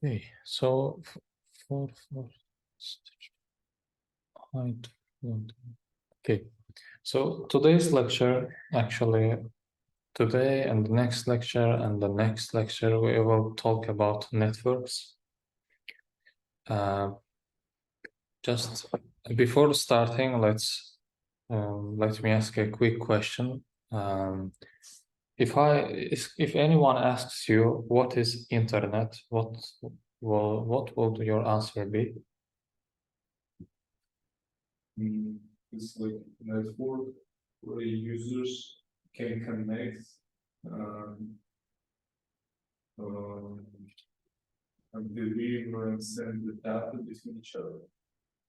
Okay, so for height. Okay, so today's lecture, actually, today and the next lecture and the next lecture, we will talk about networks. Just before starting, let me ask a quick question. If anyone asks you what is internet, what would your answer be? It's like a network where users can connect and deliver and send the data between each other.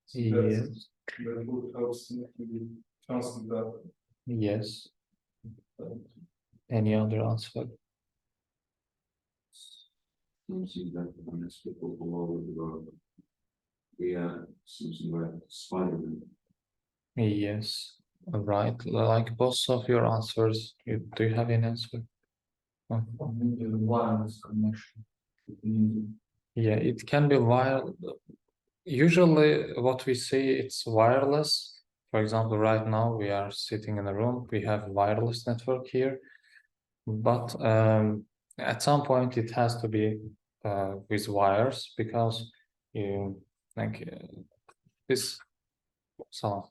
So Yes. network helps to transfer data. Yes. Any other answer? Something that connects people all over the world. Something like Spider-Man. Yes. Right. Like both of your answers, do you have an answer? Wireless connection. Yeah, it can be wired. Usually, what we see, it's wireless. For example, right now we are sitting in a room. We have wireless network here, but at some point it has to be with wires because you like this. So,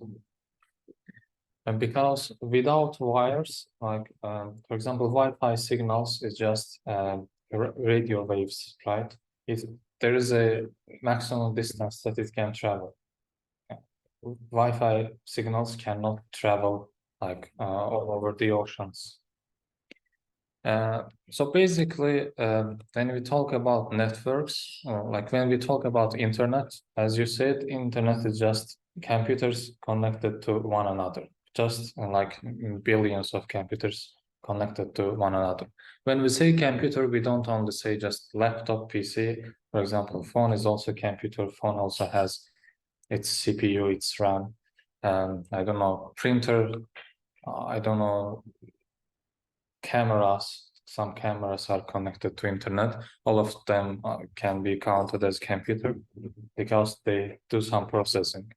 and because without wires, like for example, Wi-Fi signals is just radio waves, right? There is a maximum distance that it can travel. Wi-Fi signals cannot travel like all over the oceans. So basically, when we talk about networks, like when we talk about internet, as you said, internet is just computers connected to one another, just like billions of computers connected to one another. When we say computer, we don't only say just laptop, PC. For example, phone is also computer. Phone also has its CPU, its RAM. I don't know, printer. I don't know, cameras. Some cameras are connected to internet. All of them can be counted as computer because they do some processing.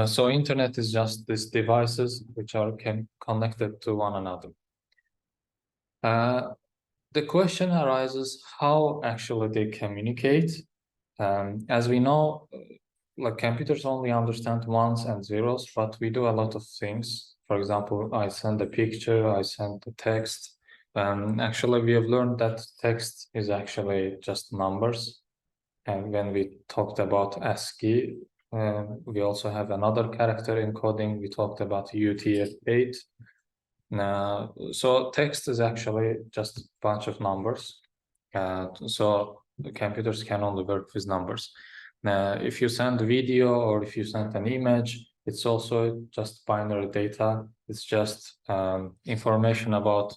So internet is just these devices which are connected to one another. The question arises how actually they communicate. As we know, like computers only understand ones and zeros, but we do a lot of things. For example, I send a picture, I send a text. Actually, we have learned that text is actually just numbers. And when we talked about ASCII, we also have another character encoding. We talked about UTF-8. So text is actually just a bunch of numbers. So the computers can only work with numbers. If you send video or if you send an image, it's also just binary data. It's just information about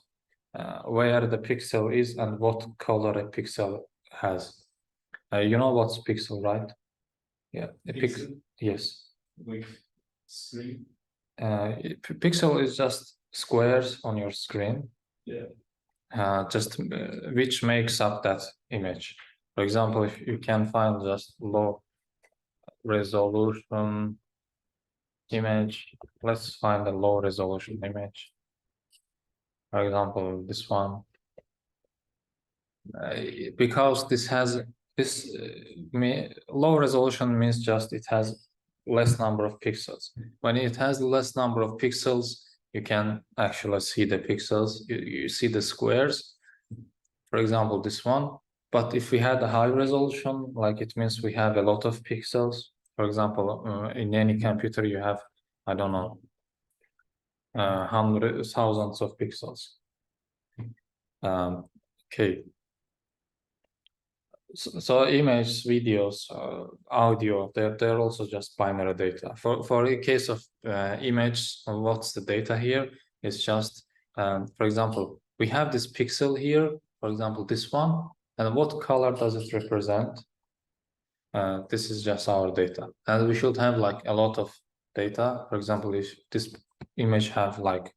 where the pixel is and what color a pixel has. You know what's pixel, right? Yeah, a pixel. Yes. Like screen. Pixel is just squares on your screen. Yeah. Just which makes up that image. For example, if you can find just low resolution image, let's find a low resolution image. For example, this one. Because this has this low resolution means just it has less number of pixels. When it has less number of pixels, you can actually see the pixels. You see the squares. For example, this one. But if we had a high resolution, like it means we have a lot of pixels. For example, in any computer, you have, I don't know, hundreds, thousands of pixels. Okay. So image, videos, audio, they're also just binary data. For a case of image, what's the data here? It's just, for example, we have this pixel here, for example, this one, and what color does it represent? This is just our data. And we should have like a lot of data. For example, if this image have like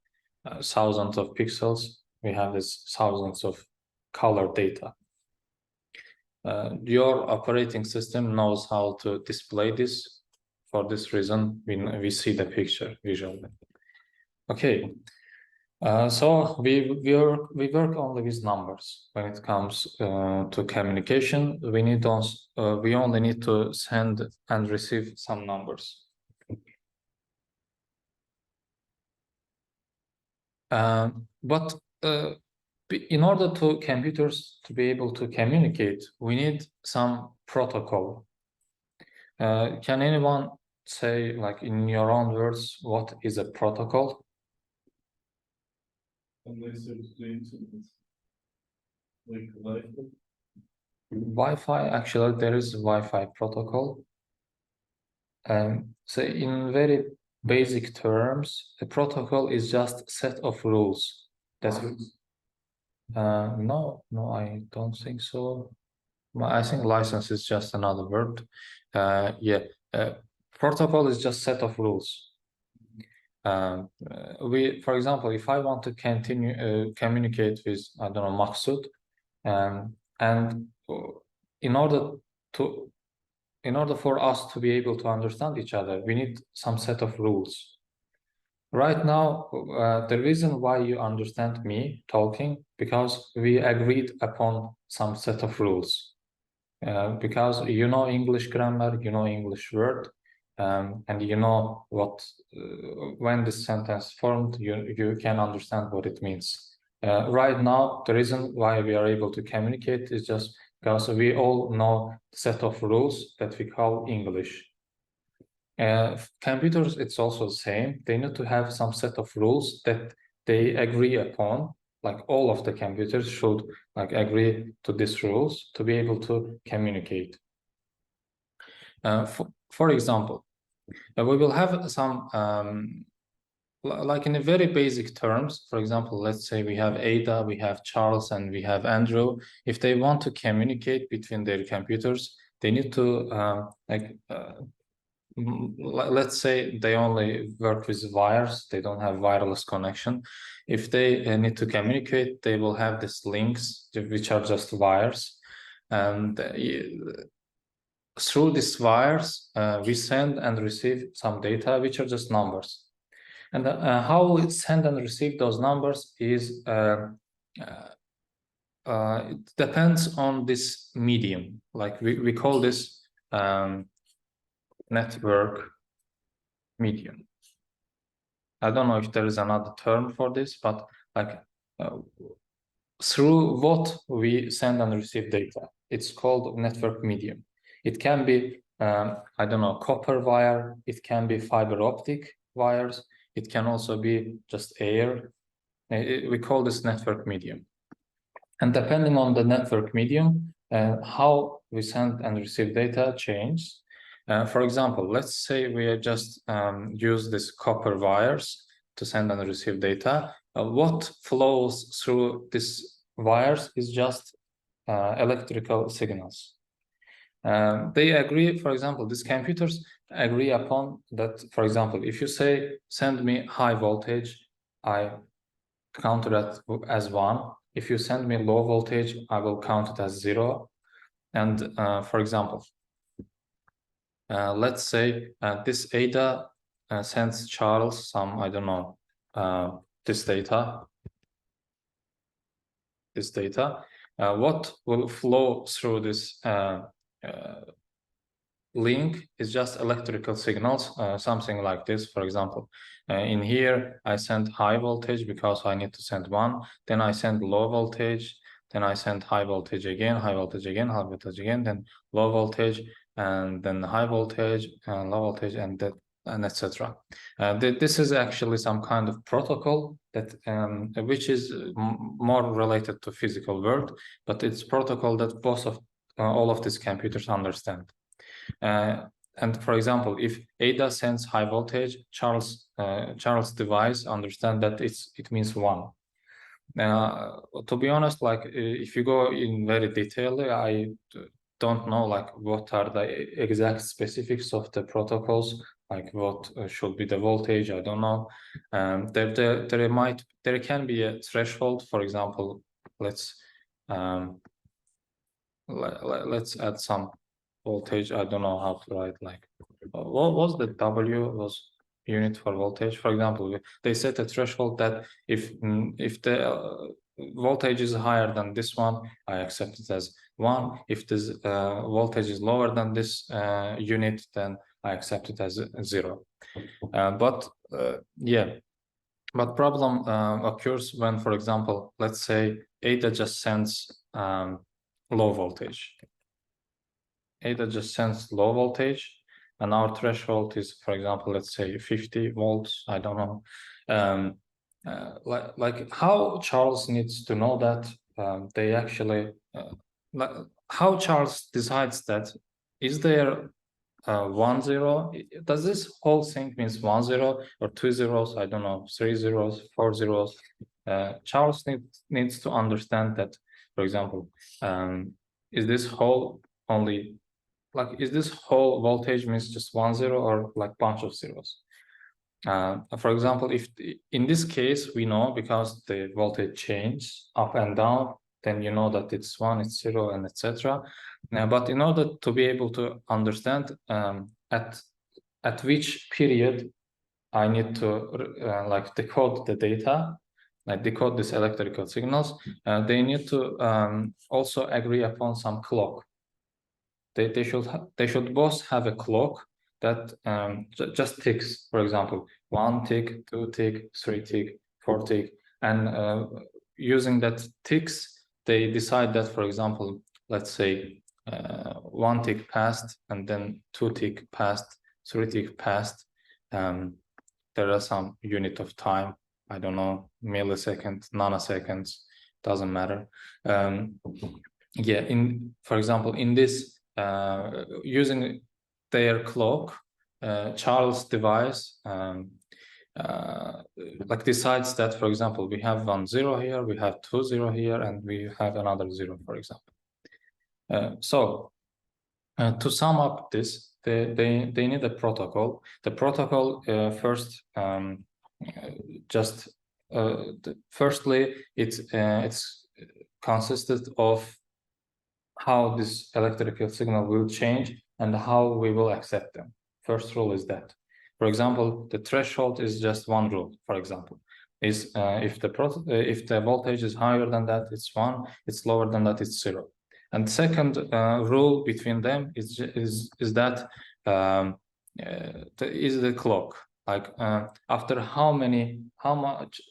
thousands of pixels, we have this thousands of color data. Your operating system knows how to display this. For this reason, we see the picture visually. Okay, so we work only with numbers when it comes to communication. We only need to send and receive some numbers. But in order to computers to be able to communicate, we need some protocol. Can anyone say, like in your own words, what is a protocol? Unless it's the internet. Like Wi-Fi. Wi-Fi, actually, there is Wi-Fi protocol. So in very basic terms, a protocol is just a set of rules. That's no, I don't think so. I think license is just another word. Protocol is just set of rules. For example, if I want to continue communicate with, I don't know, Maksud, and in order for us to be able to understand each other, we need some set of rules. Right now, the reason why you understand me talking, because we agreed upon some set of rules. Because you know English grammar, you know English word, and you know what when this sentence formed, you can understand what it means. Right now, the reason why we are able to communicate is just because we all know the set of rules that we call English. Computers, it's also the same. They need to have some set of rules that they agree upon. Like all of the computers should like agree to these rules to be able to communicate. For example, we will have some like in a very basic terms. For example, let's say we have Ada, we have Charles, and we have Andrew. If they want to communicate between their computers, they need to let's say they only work with wires, they don't have wireless connection. If they need to communicate, they will have these links, which are just wires. And through these wires, we send and receive some data, which are just numbers. And how we send and receive those numbers is, it depends on this medium. Like we call this network medium. I don't know if there is another term for this, but like through what we send and receive data, it's called network medium. It can be, I don't know, copper wire, it can be fiber optic wires, it can also be just air. We call this network medium. And depending on the network medium, how we send and receive data changes. For example, let's say we just use this copper wires to send and receive data. What flows through these wires is just electrical signals. They agree, for example, these computers agree upon that, for example, if you say, send me high voltage, I count that as 1. If you send me low voltage, I will count it as 0. And for example, let's say this Ada sends Charles some, I don't know, this data. What will flow through this link is just electrical signals, something like this. For example, in here, I send high voltage because I need to send 1. Then I send low voltage. Then I send high voltage again, high voltage again, high voltage again, then low voltage, and then high voltage, and low voltage, and etc. This is actually some kind of protocol that which is more related to physical world, but it's protocol that both of all of these computers understand. And for example, if Ada sends high voltage, Charles' device understand that it means 1. To be honest, like if you go in very detail, I don't know like what are the exact specifics of the protocols, like what should be the voltage. I don't know. There can be a threshold. For example, let's let's add some voltage. I don't know how to write, like, what was the W was unit for voltage? For example, they set a threshold that if the voltage is higher than this one, I accept it as 1. If this voltage is lower than this unit, then I accept it as 0. But problem occurs when, for example, let's say Ada just sends low voltage. Ada just sends low voltage, and our threshold is, for example, let's say 50 volts. I don't know. Like how Charles needs to know that they actually, how Charles decides that, is there 1 0? Does this whole thing means 1 0 or 2 zeros? I don't know, 3 zeros, 4 zeros. Charles needs to understand that, for example, is this whole only, like, is this whole voltage means just 1 0 or like bunch of zeros? For example, if in this case we know because the voltage changes up and down, then you know that it's 1, it's 0, and etc. But in order to be able to understand at which period I need to like decode the data, like decode these electrical signals, they need to also agree upon some clock. They should both have a clock that just ticks. For example, 1 tick, 2 tick, 3 tick, 4 tick, and using that ticks, they decide that, for example, let's say 1 tick passed, and then 2 tick passed, 3 tick passed. There are some unit of time. I don't know, milliseconds, nanoseconds, doesn't matter. For example, in this, using their clock, Charles' device like decides that, for example, we have 1 0 here, we have 2 0 here, and we have another 0, for example. So to sum up this, they need a protocol. The protocol first firstly it's consisted of how this electrical signal will change and how we will accept them. First rule is that. For example, the threshold is just one rule. For example, is if the voltage is higher than that, it's 1. It's lower than that, it's 0. And second rule between them is that is the clock. Like after how much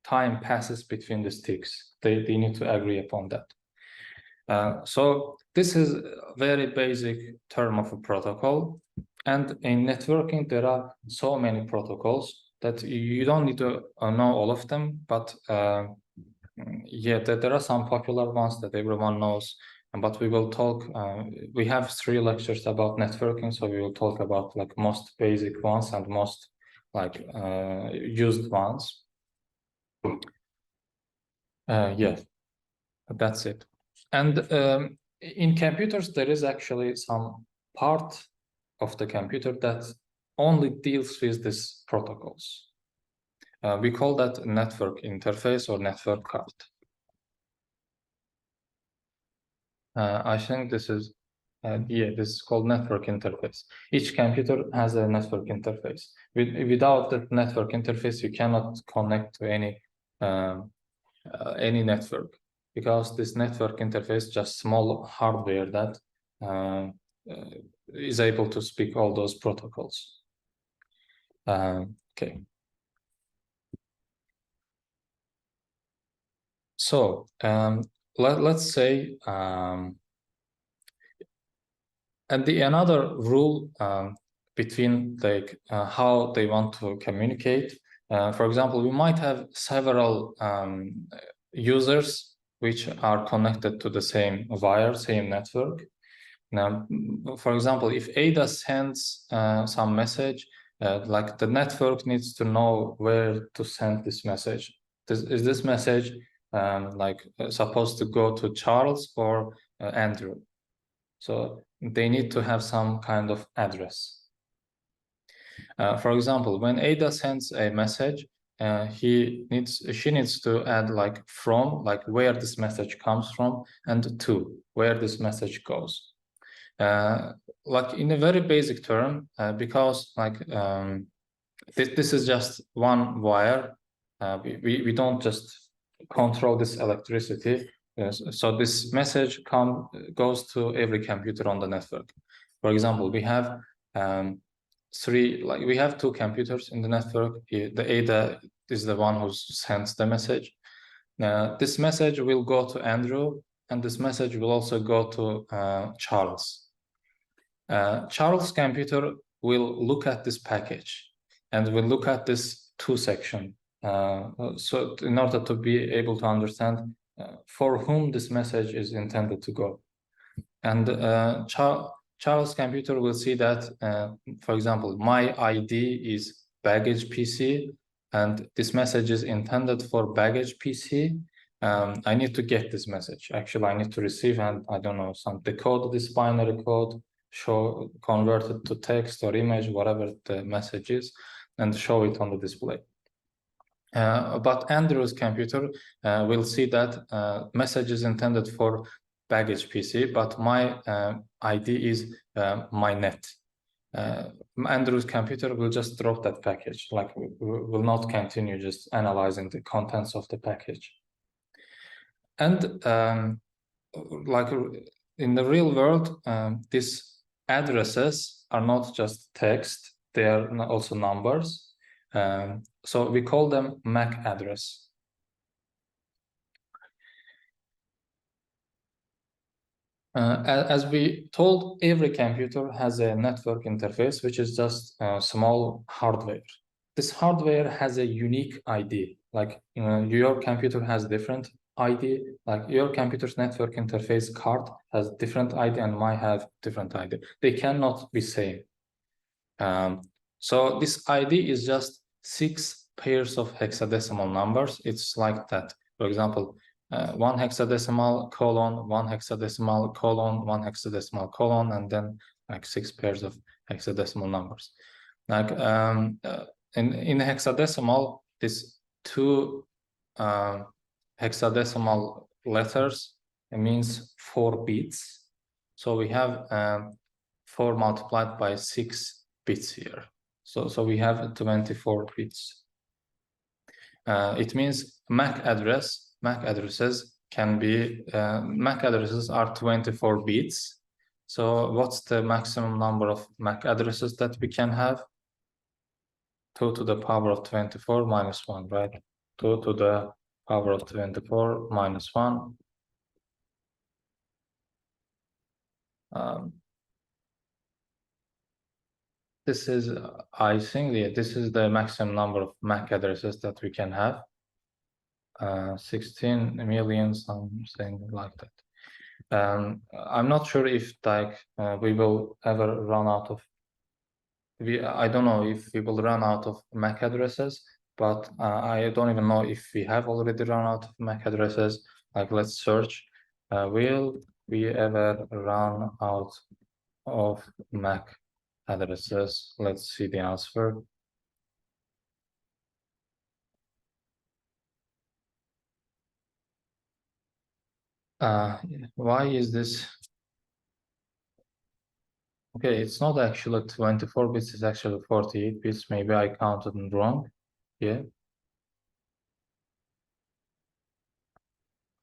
time passes between the ticks, they need to agree upon that. So this is a very basic term of a protocol, and in networking there are so many protocols that you don't need to know all of them, but there are some popular ones that everyone knows. But we will talk, we have 3 lectures about networking, so we will talk about like most basic ones and most like used ones. That's it. And in computers, there is actually some part of the computer that only deals with these protocols. We call that network interface or network card. I think this is, this is called network interface. Each computer has a network interface. Without that network interface, you cannot connect to any network, because this network interface just small hardware that is able to speak all those protocols. Okay. So let's say, and another rule between like how they want to communicate. For example, we might have several users which are connected to the same wire, same network. Now, for example, if Ada sends some message, like the network needs to know where to send this message. Is this message supposed to go to Charles or Andrew? So they need to have some kind of address. For example, when Ada sends a message, she needs to add like from, like where this message comes from, and to where this message goes. Like in a very basic term, because like this is just one wire. We don't just control this electricity. So this message goes to every computer on the network. For example, we have we have two computers in the network. The Ada is the one who sends the message. This message will go to Andrew, and this message will also go to Charles. Charles' computer will look at this package and will look at this to section. So in order to be able to understand for whom this message is intended to go. And Charles' computer will see that, for example, my ID is baggage PC, and this message is intended for baggage PC. I need to get this message. Actually, I need to receive, and I don't know, decode this binary code, convert it to text or image, whatever the message is, and show it on the display. But Andrew's computer will see that message is intended for baggage PC, but my ID is my net. Andrew's computer will just drop that package, like will not continue just analyzing the contents of the package. And like in the real world, these addresses are not just text, they are also numbers. So we call them MAC address. As we told, every computer has a network interface, which is just small hardware. This hardware has a unique ID. Like your computer has different ID, like your computer's network interface card has different ID and mine have different ID. They cannot be same. So this ID is just 6 pairs of hexadecimal numbers. It's like that. For example, 1 hexadecimal colon, 1 hexadecimal colon, 1 hexadecimal colon, and then like 6 pairs of hexadecimal numbers. Like in hexadecimal, this 2 hexadecimal letters, it means 4 bits. So we have 4 multiplied by 6 bits here. So we have 24 bits. It means MAC addresses can be, MAC addresses are 24 bits. So what's the maximum number of MAC addresses that we can have? 2 to the power of 24 minus 1, right? 2 to the power of 24 minus 1. This is, I think, this is the maximum number of MAC addresses that we can have. 16 million, something like that. I'm not sure if like we will ever run out of. I don't know if we will run out of MAC addresses, but I don't even know if we have already run out of MAC addresses. Like, let's search. Will we ever run out of MAC addresses? Let's see the answer. Why is this? Okay, it's not actually 24 bits, it's actually 48 bits. Maybe I counted wrong. Yeah.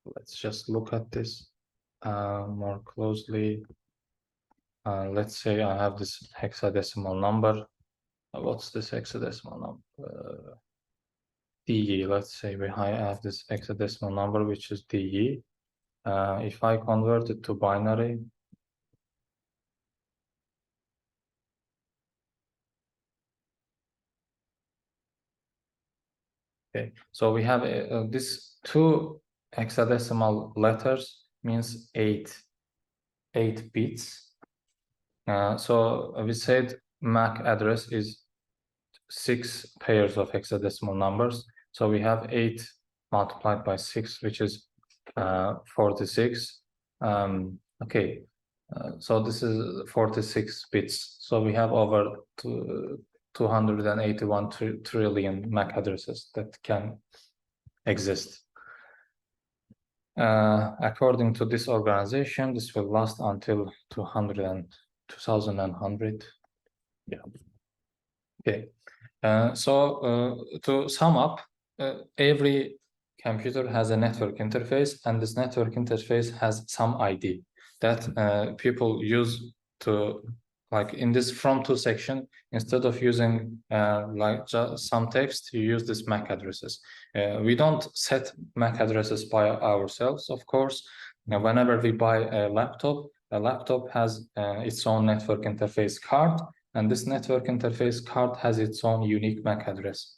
Let's just look at this more closely. Let's say I have this hexadecimal number. What's this hexadecimal number? DE. Let's say I have this hexadecimal number, which is DE. If I convert it to binary, okay, so we have this 2 hexadecimal letters means 8 bits. So we said MAC address is 6 pairs of hexadecimal numbers. So we have 8 multiplied by 6, which is 46. So this is 46 bits. So we have over 281 trillion MAC addresses that can exist. According to this organization, this will last until 2100. Yeah. Okay. So to sum up, every computer has a network interface, and this network interface has some ID that people use to, like in this from to section, instead of using like just some text, you use this MAC addresses. We don't set MAC addresses by ourselves, of course. Now, whenever we buy a laptop has its own network interface card, and this network interface card has its own unique MAC address.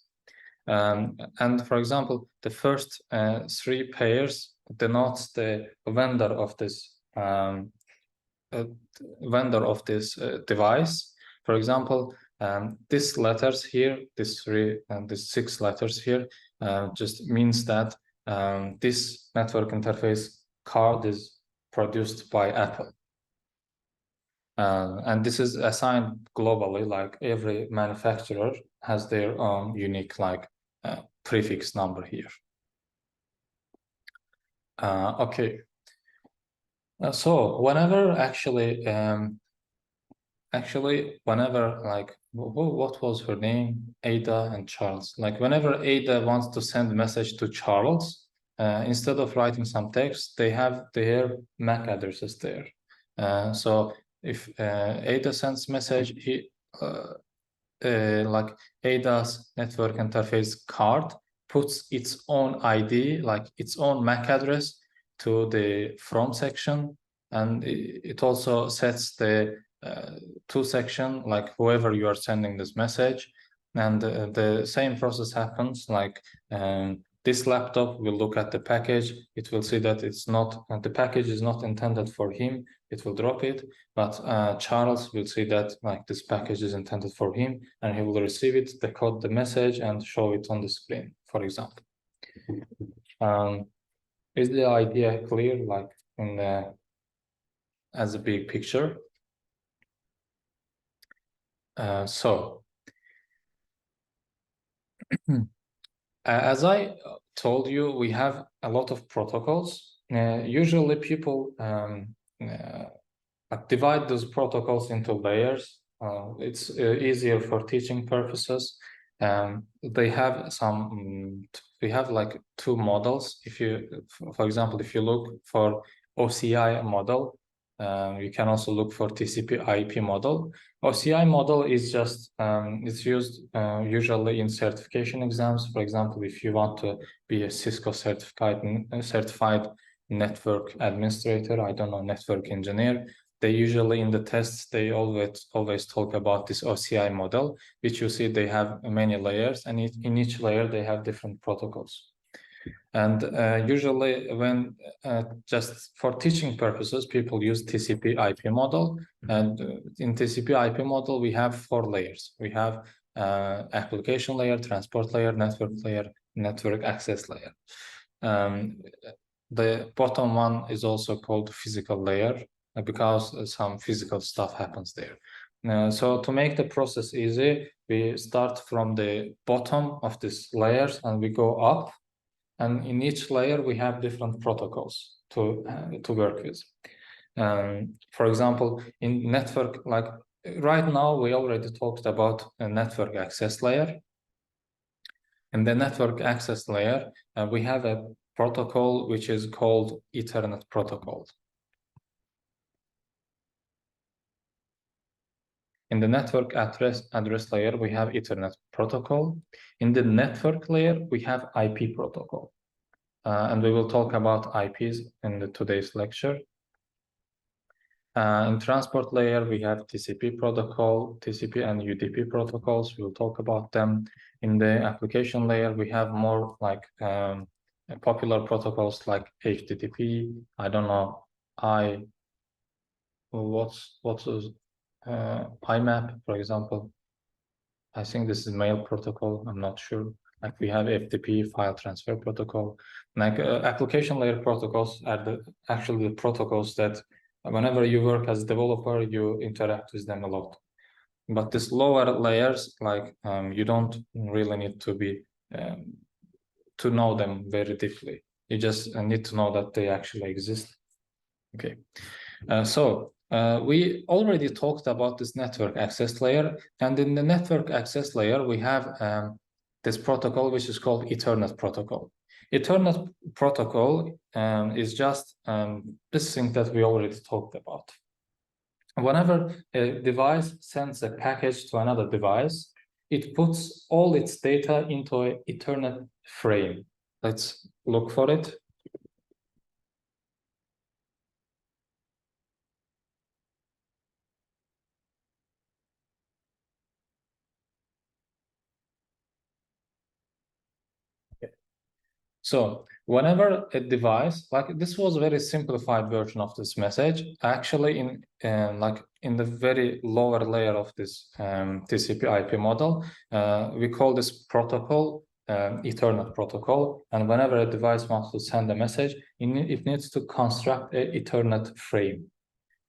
And for example, the first 3 pairs denotes the vendor of this device. For example, these letters here, these 3 and these 6 letters here, just means that this network interface card is produced by Apple. And this is assigned globally, like every manufacturer has their own unique prefix number here. Okay. So whenever whenever what was her name? Ada and Charles. Like whenever Ada wants to send a message to Charles, instead of writing some text, they have their MAC addresses there. So if Ada sends message, like Ada's network interface card puts its own ID, like its own MAC address, to the from section, and it also sets the to section, like whoever you are sending this message. And the same process happens, like this laptop will look at the package, it will see that it's not, the package is not intended for him, it will drop it, but Charles will see that like this package is intended for him, and he will receive it, decode the message, and show it on the screen, for example. Is the idea clear, like in the as a big picture? So as I told you, we have a lot of protocols. Usually people divide those protocols into layers. It's easier for teaching purposes. They have some, we have like 2 models. If you, for example, if you look for OCI model, you can also look for TCP/IP model. OCI model is just, it's used usually in certification exams. For example, if you want to be a Cisco certified network administrator, I don't know, network engineer, they usually in the tests, they always talk about this OCI model, which you see they have many layers, and in each layer they have different protocols. And usually when just for teaching purposes, people use TCP/IP model. And in TCP/IP model, we have 4 layers. We have application layer, transport layer, network access layer. The bottom one is also called physical layer, because some physical stuff happens there. So to make the process easy, we start from the bottom of these layers and we go up. And in each layer, we have different protocols to work with. For example, in network, like right now, we already talked about a network access layer. In the network access layer, we have a protocol which is called Ethernet protocol. In the network address layer, we have Ethernet protocol. In the network layer, we have IP protocol. And we will talk about IPs in today's lecture. In transport layer, we have TCP protocol, TCP and UDP protocols. We'll talk about them. In the application layer, we have more like popular protocols like HTTP. I don't know, IMAP, for example. I think this is mail protocol. I'm not sure. Like we have FTP, file transfer protocol. Like application layer protocols are actually the protocols that whenever you work as a developer, you interact with them a lot. But this lower layers, like you don't really need to be to know them very deeply. You just need to know that they actually exist. Okay, so we already talked about this network access layer, and in the network access layer we have this protocol which is called Ethernet protocol. Ethernet protocol is just this thing that we already talked about. Whenever a device sends a package to another device, it puts all its data into an Ethernet frame. Let's look for it. So whenever a device, like this was a very simplified version of this message, actually in the very lower layer of this TCP IP model, we call this protocol Ethernet protocol. And whenever a device wants to send a message, it needs to construct an Ethernet frame.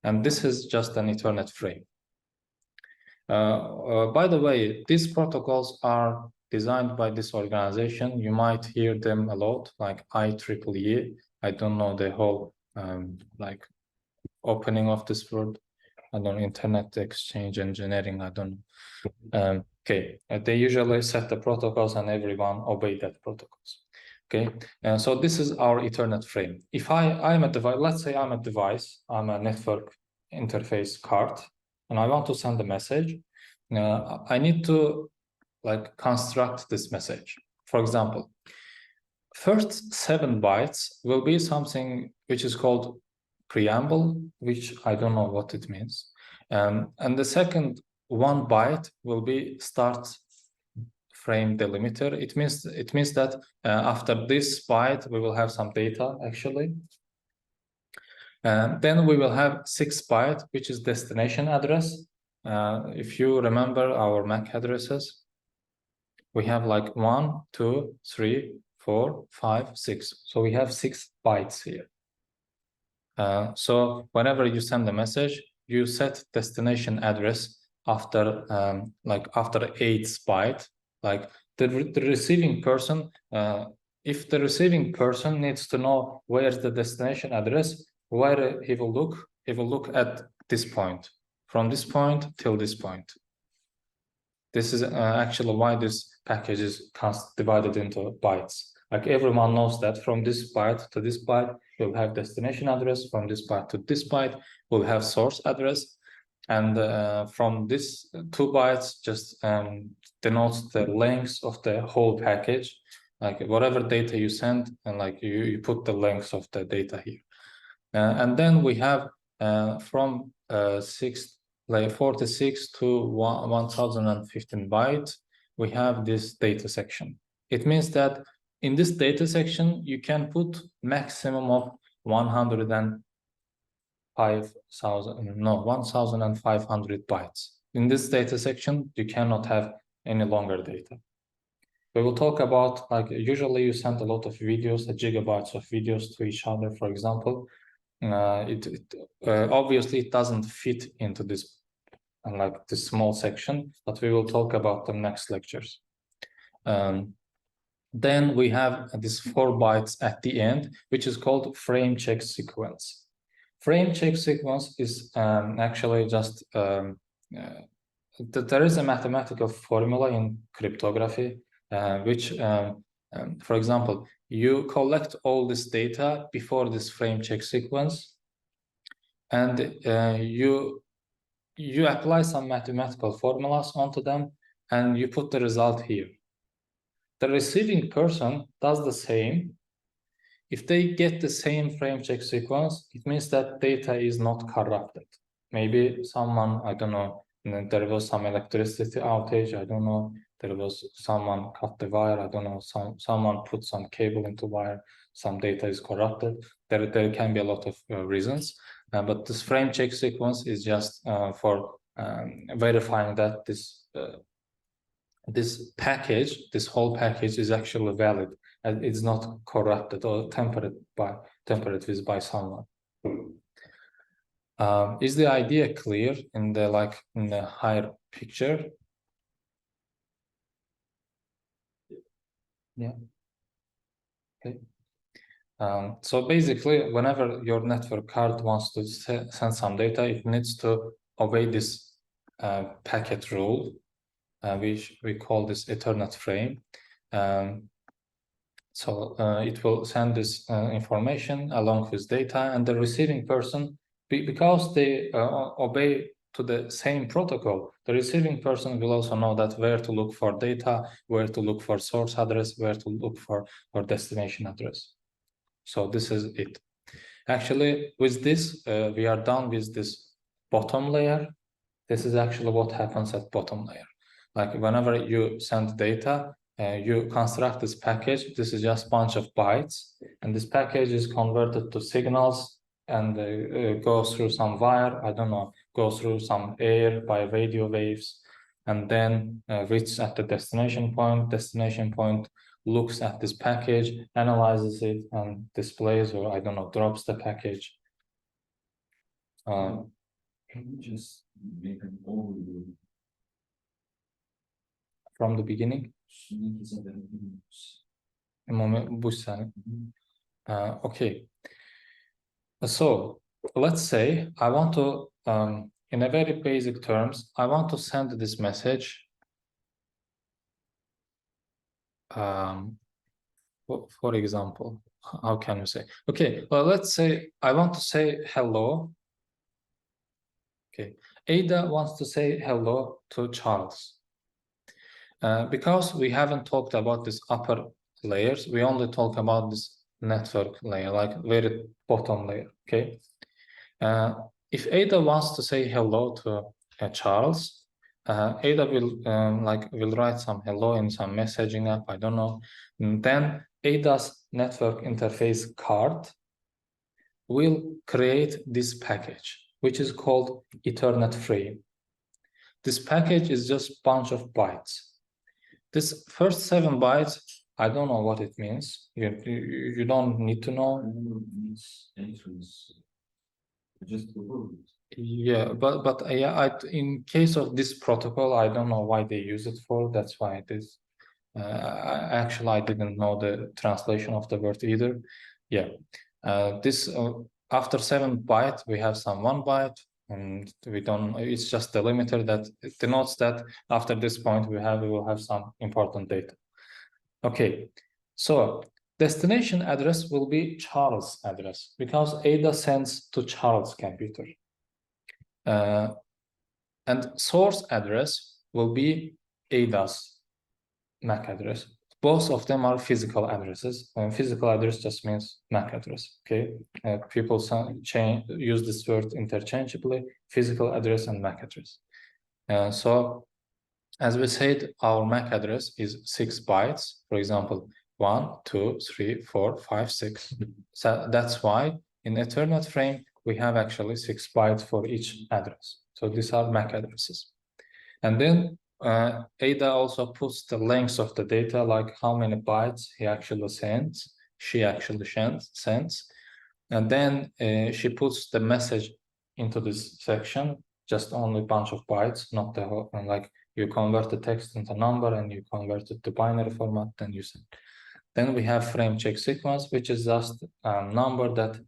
And this is just an Ethernet frame. By the way, these protocols are designed by this organization. You might hear them a lot, like IEEE. I don't know the whole like opening of this word. I don't know, Internet Exchange Engineering. I don't know. Okay, they usually set the protocols and everyone obey that protocols. Okay, so this is our Ethernet frame. If I'm a device, let's say I'm a device, I'm a network interface card, and I want to send a message. I need to like construct this message. For example, first 7 bytes will be something which is called preamble, which I don't know what it means. And the second 1 byte will be start frame delimiter. It means that after this byte we will have some data actually. And then we will have 6 byte, which is destination address. If you remember our MAC addresses, we have like 1, 2, 3, 4, 5, 6. So we have 6 bytes here. So whenever you send a message, you set destination address after after 8th byte. Like the receiving person, if the receiving person needs to know where's the destination address, where he will look at this point, from this point till this point. This is actually why this package is divided into bytes. Like everyone knows that from this byte to this byte, we'll have destination address. From this byte to this byte, we'll have source address. And from this 2 bytes just denotes the length of the whole package. Like whatever data you send, and like you put the length of the data here. And then we have from 46 to 1015 bytes, we have this data section. It means that in this data section, you can put maximum of 1,500 bytes. In this data section, you cannot have any longer data. We will talk about, like, usually you send a lot of videos, gigabytes of videos to each other, for example. Obviously it doesn't fit into this like this small section, but we will talk about the next lectures. Then we have this 4 bytes at the end, which is called frame check sequence. Frame check sequence is actually just there is a mathematical formula in cryptography which for example, you collect all this data before this frame check sequence, and you apply some mathematical formulas onto them, and you put the result here. The receiving person does the same. If they get the same frame check sequence, it means that data is not corrupted. Maybe someone, I don't know, there was some electricity outage, I don't know, there was someone cut the wire, I don't know, someone put some cable into wire, some data is corrupted. There can be a lot of reasons, but this frame check sequence is just for verifying that this package, this whole package is actually valid and it's not corrupted or tampered with by someone. Is the idea clear in the higher picture. Yeah. Okay. So basically, whenever your network card wants to send some data, it needs to obey this packet rule, which we call this Ethernet frame. So it will send this information along with data, and the receiving person, because they obey to the same protocol, the receiving person will also know that where to look for data, where to look for source address, where to look for destination address. So this is it. Actually, with this, we are done with this bottom layer. This is actually what happens at bottom layer. Like whenever you send data, you construct this package. This is just a bunch of bytes, and this package is converted to signals and goes through some wire, I don't know, goes through some air by radio waves, and then reaches at the destination point. Destination point looks at this package, analyzes it, and displays, or I don't know, drops the package. Can you just make an overview? From the beginning. A moment, okay. So let's say I want to, in a very basic terms, I want to send this message. For example, how can we say? Okay, well, let's say I want to say hello. Okay, Ada wants to say hello to Charles. Because we haven't talked about this upper layers, we only talk about this network layer, like very bottom layer, okay? If Ada wants to say hello to Charles, Ada will write some hello in some messaging app, I don't know. And then Ada's network interface card will create this package, which is called Ethernet frame. This package is just a bunch of bytes. This first 7 bytes, I don't know what it means. You don't need to know. Just yeah, but yeah, in case of this protocol, I don't know why they use it for. That's why it is. Actually, I didn't know the translation of the word either. Yeah, this after 7 bytes, we have some 1 byte. And we don't, it's just the limiter that denotes that after this point we will have some important data. Okay, so destination address will be Charles' address because Ada sends to Charles' computer. And source address will be Ada's MAC address. Both of them are physical addresses. Physical address just means MAC address, okay? People use this word interchangeably, physical address and MAC address. So, as we said, our MAC address is 6 bytes. For example, 1, 2, 3, 4, 5, 6. So that's why in Ethernet frame, we have actually 6 bytes for each address. So these are MAC addresses. And then Ada also puts the length of the data, like how many bytes she actually sends, and then she puts the message into this section, just only a bunch of bytes, not the whole, and like you convert the text into number and you convert it to binary format, then you send. Then we have frame check sequence, which is just a number that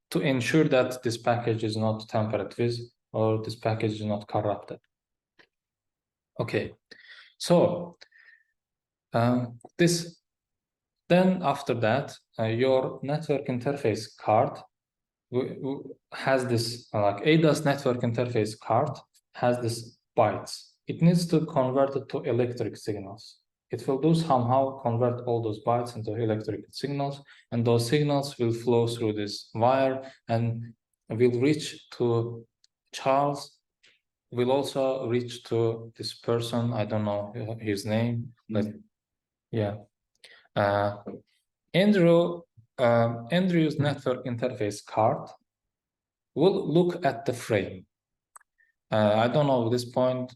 to ensure that this package is not tampered with or this package is not corrupted. Okay, so then after that, your network interface card has this, like Ada's network interface card has this bytes. It needs to convert it to electric signals. It will do somehow convert all those bytes into electric signals, and those signals will flow through this wire and will reach to Charles, will also reach to this person. I don't know his name, but yeah. Andrew's network interface card will look at the frame. I don't know this point.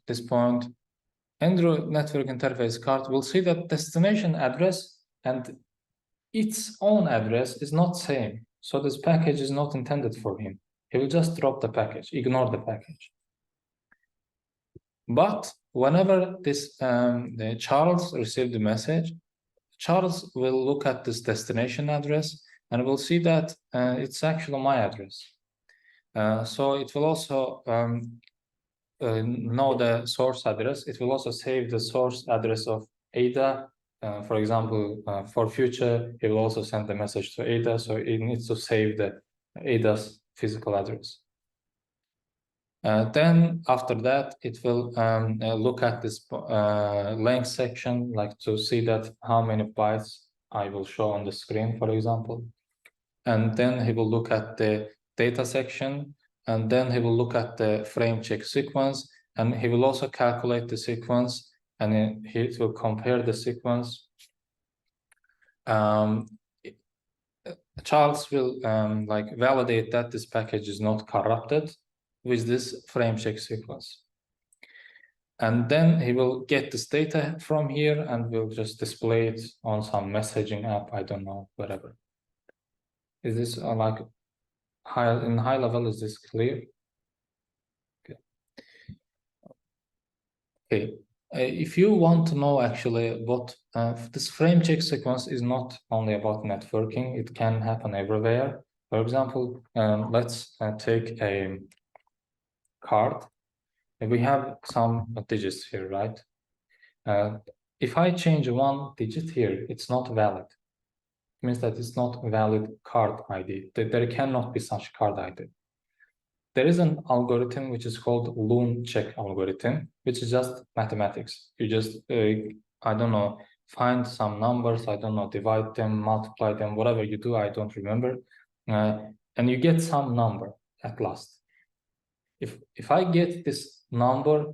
Andrew network interface card will see that destination address and its own address is not same. So this package is not intended for him. He will just drop the package, ignore the package. But whenever the Charles received the message, Charles will look at this destination address and will see that it's actually my address. So it will also know the source address. It will also save the source address of Ada. For example, for future, it will also send the message to Ada. So it needs to save the Ada's physical address. Then after that, it will look at this length section, like to see that how many bytes I will show on the screen, for example. And then he will look at the data section, and then he will look at the frame check sequence, and he will also calculate the sequence, and he will compare the sequence. Charles will like validate that this package is not corrupted with this frame check sequence. And then he will get this data from here and will just display it on some messaging app, I don't know, whatever. Is this like high level, is this clear? Okay. If you want to know actually what this frame check sequence is not only about networking, it can happen everywhere. For example, let's take a card. We have some digits here, right? If I change one digit here, it's not valid. It means that it's not valid card ID. There cannot be such card ID. There is an algorithm which is called Loon check algorithm, which is just mathematics. You just, I don't know, find some numbers, I don't know, divide them, multiply them, whatever you do, I don't remember. And you get some number at last. If I get this number,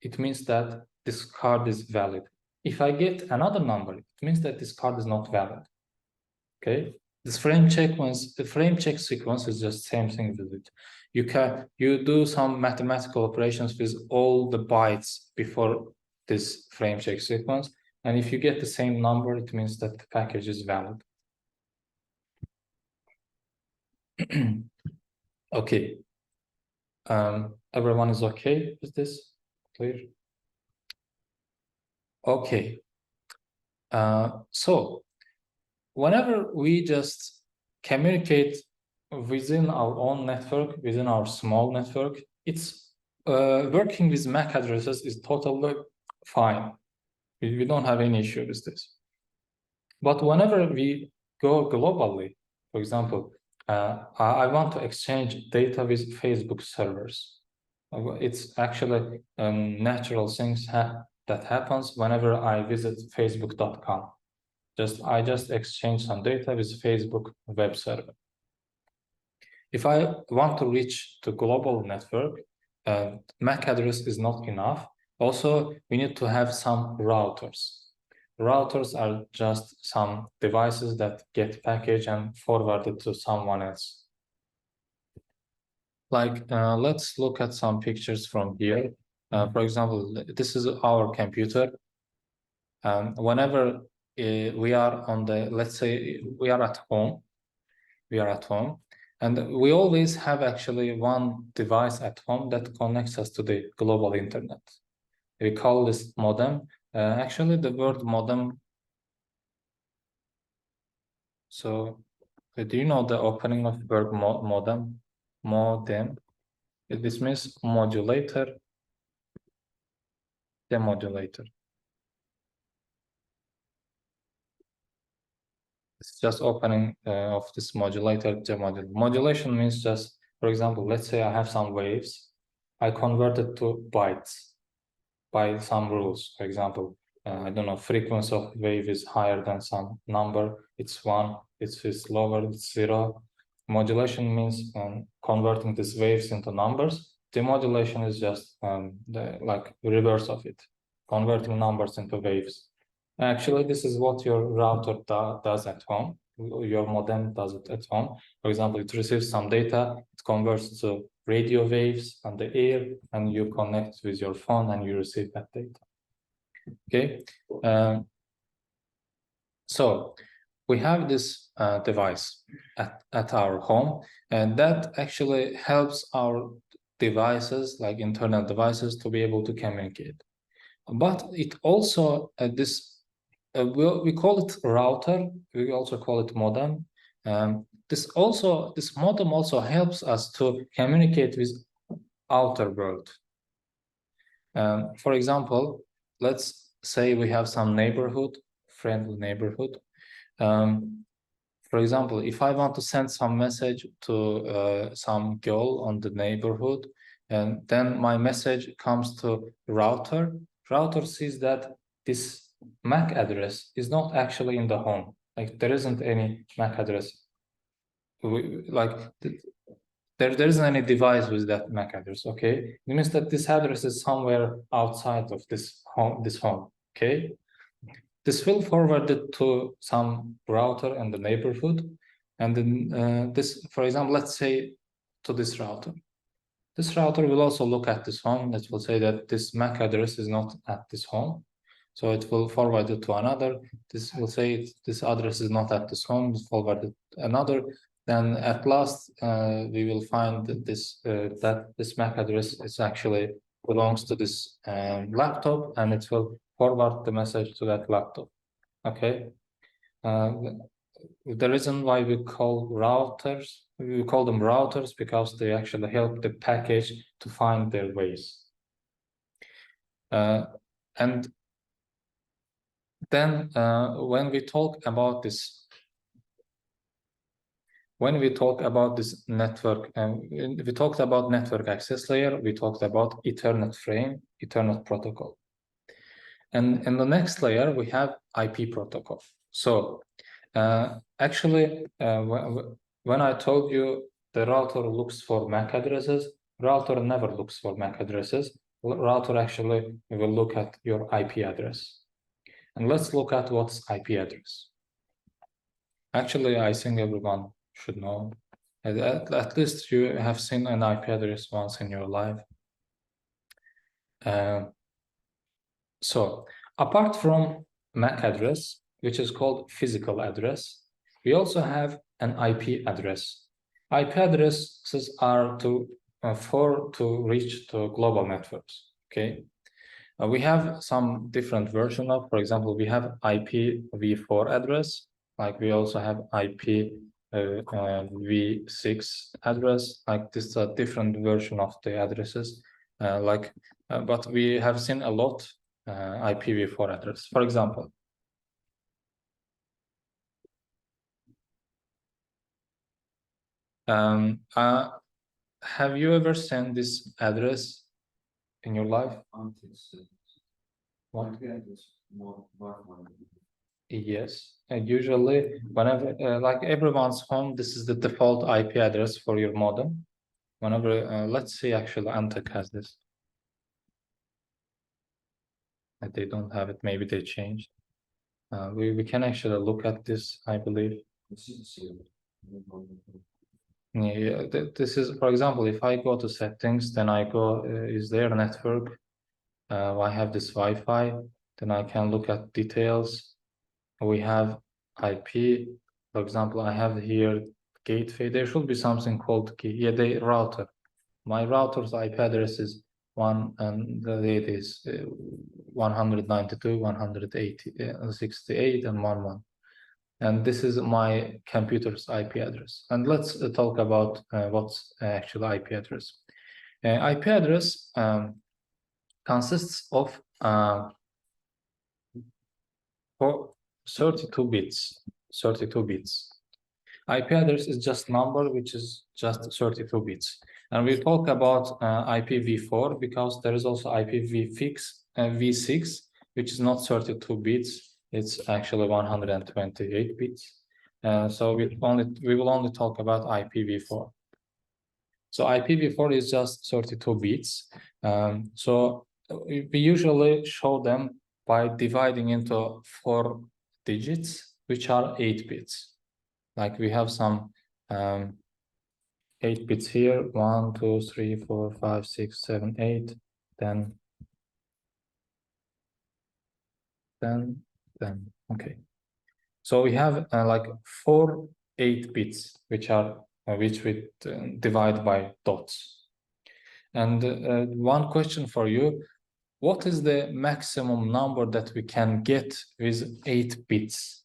it means that this card is valid. If I get another number, it means that this card is not valid. Okay, this frame check the frame check sequence is just same thing with it. You do some mathematical operations with all the bytes before this frame check sequence, and if you get the same number, it means that the package is valid. Okay. Everyone is okay with this? Clear? Okay. So whenever we just communicate within our own network, within our small network, it's working with MAC addresses is totally fine. We don't have any issue with this. But whenever we go globally, for example, I want to exchange data with Facebook servers. It's actually natural things that happens whenever I visit facebook.com. I just exchange some data with Facebook web server. If I want to reach the global network, MAC address is not enough. Also, we need to have some routers. Routers are just some devices that get packaged and forwarded to someone else. Like, let's look at some pictures from here. For example, this is our computer. Whenever we are on the, let's say we are at home, and we always have actually one device at home that connects us to the global internet. We call this modem. Actually, the word modem. So, do you know the opening of the word modem? Modem. This means modulator, demodulator. It's just opening of this modulator, demodulator. Modulation means just, for example, let's say I have some waves. I convert it to bytes by some rules. For example, I don't know, frequency of wave is higher than some number. It's 1, it's lower, it's 0. Modulation means converting these waves into numbers. Demodulation is just the like reverse of it, converting numbers into waves. Actually, this is what your router does at home. Your modem does it at home. For example, it receives some data, it converts to radio waves on the air, and you connect with your phone and you receive that data. Okay. So we have this device at our home, and that actually helps our devices, like internal devices, to be able to communicate. But it also we call it router. We also call it modem. This modem also helps us to communicate with outer world. For example, let's say we have some friendly neighborhood. For example, if I want to send some message to some girl on the neighborhood, and then my message comes to router sees that this MAC address is not actually in the home. Like there isn't any MAC address. There isn't any device with that MAC address. Okay, it means that this address is somewhere outside of this home. Okay. This will forward it to some router in the neighborhood. And then for example, let's say to this router. This router will also look at this home. It will say that this MAC address is not at this home. So it will forward it to another. This will say this address is not at this home, forward it to another. Then at last, we will find that this MAC address is actually belongs to this laptop, and it will forward the message to that laptop. Okay. The reason why we call them routers because they actually help the package to find their ways. And then when we talk about this network, we talked about network access layer, we talked about Ethernet frame, Ethernet protocol. And in the next layer, we have IP protocol. So actually, when I told you the router looks for MAC addresses, router never looks for MAC addresses. Router actually will look at your IP address. And let's look at what's IP address. Actually, I think everyone should know. At least you have seen an IP address once in your life. So apart from MAC address, which is called physical address, we also have an IP address. IP addresses are to reach to global networks. Okay, we have some different version of. For example, we have IPv4 address. Like we also have IPv6 address. Like this is a different version of the addresses. But we have seen a lot IPv4 address. For example, have you ever sent this address in your life? What? Yes, and usually whenever like everyone's home, this is the default IP address for your modem. Whenever let's see, actually Antec has this. They don't have it, maybe they changed. We can actually look at this, I believe. Yeah, this is, for example, if I go to settings, then I go, is there a network? I have this Wi-Fi, then I can look at details. We have IP, for example, I have here gateway. There should be something called the router. My router's IP address is 192, 180, 68, and 11. And this is my computer's IP address. And let's talk about what's actually IP address. IP address consists of 32 bits. 32 bits. IP address is just number which is just 32 bits. And we talk about IPv4 because there is also IPv6, which is not 32 bits. It's actually 128 bits. So we will only talk about IPv4. So IPv4 is just 32 bits. So we usually show them by dividing into 4 digits, which are 8 bits. Like we have some 8 bits here, 1, 2, 3, 4, 5, 6, 7, 8, then, okay. So we have like 4 8 bits, which we divide by dots. And one question for you, what is the maximum number that we can get with 8 bits?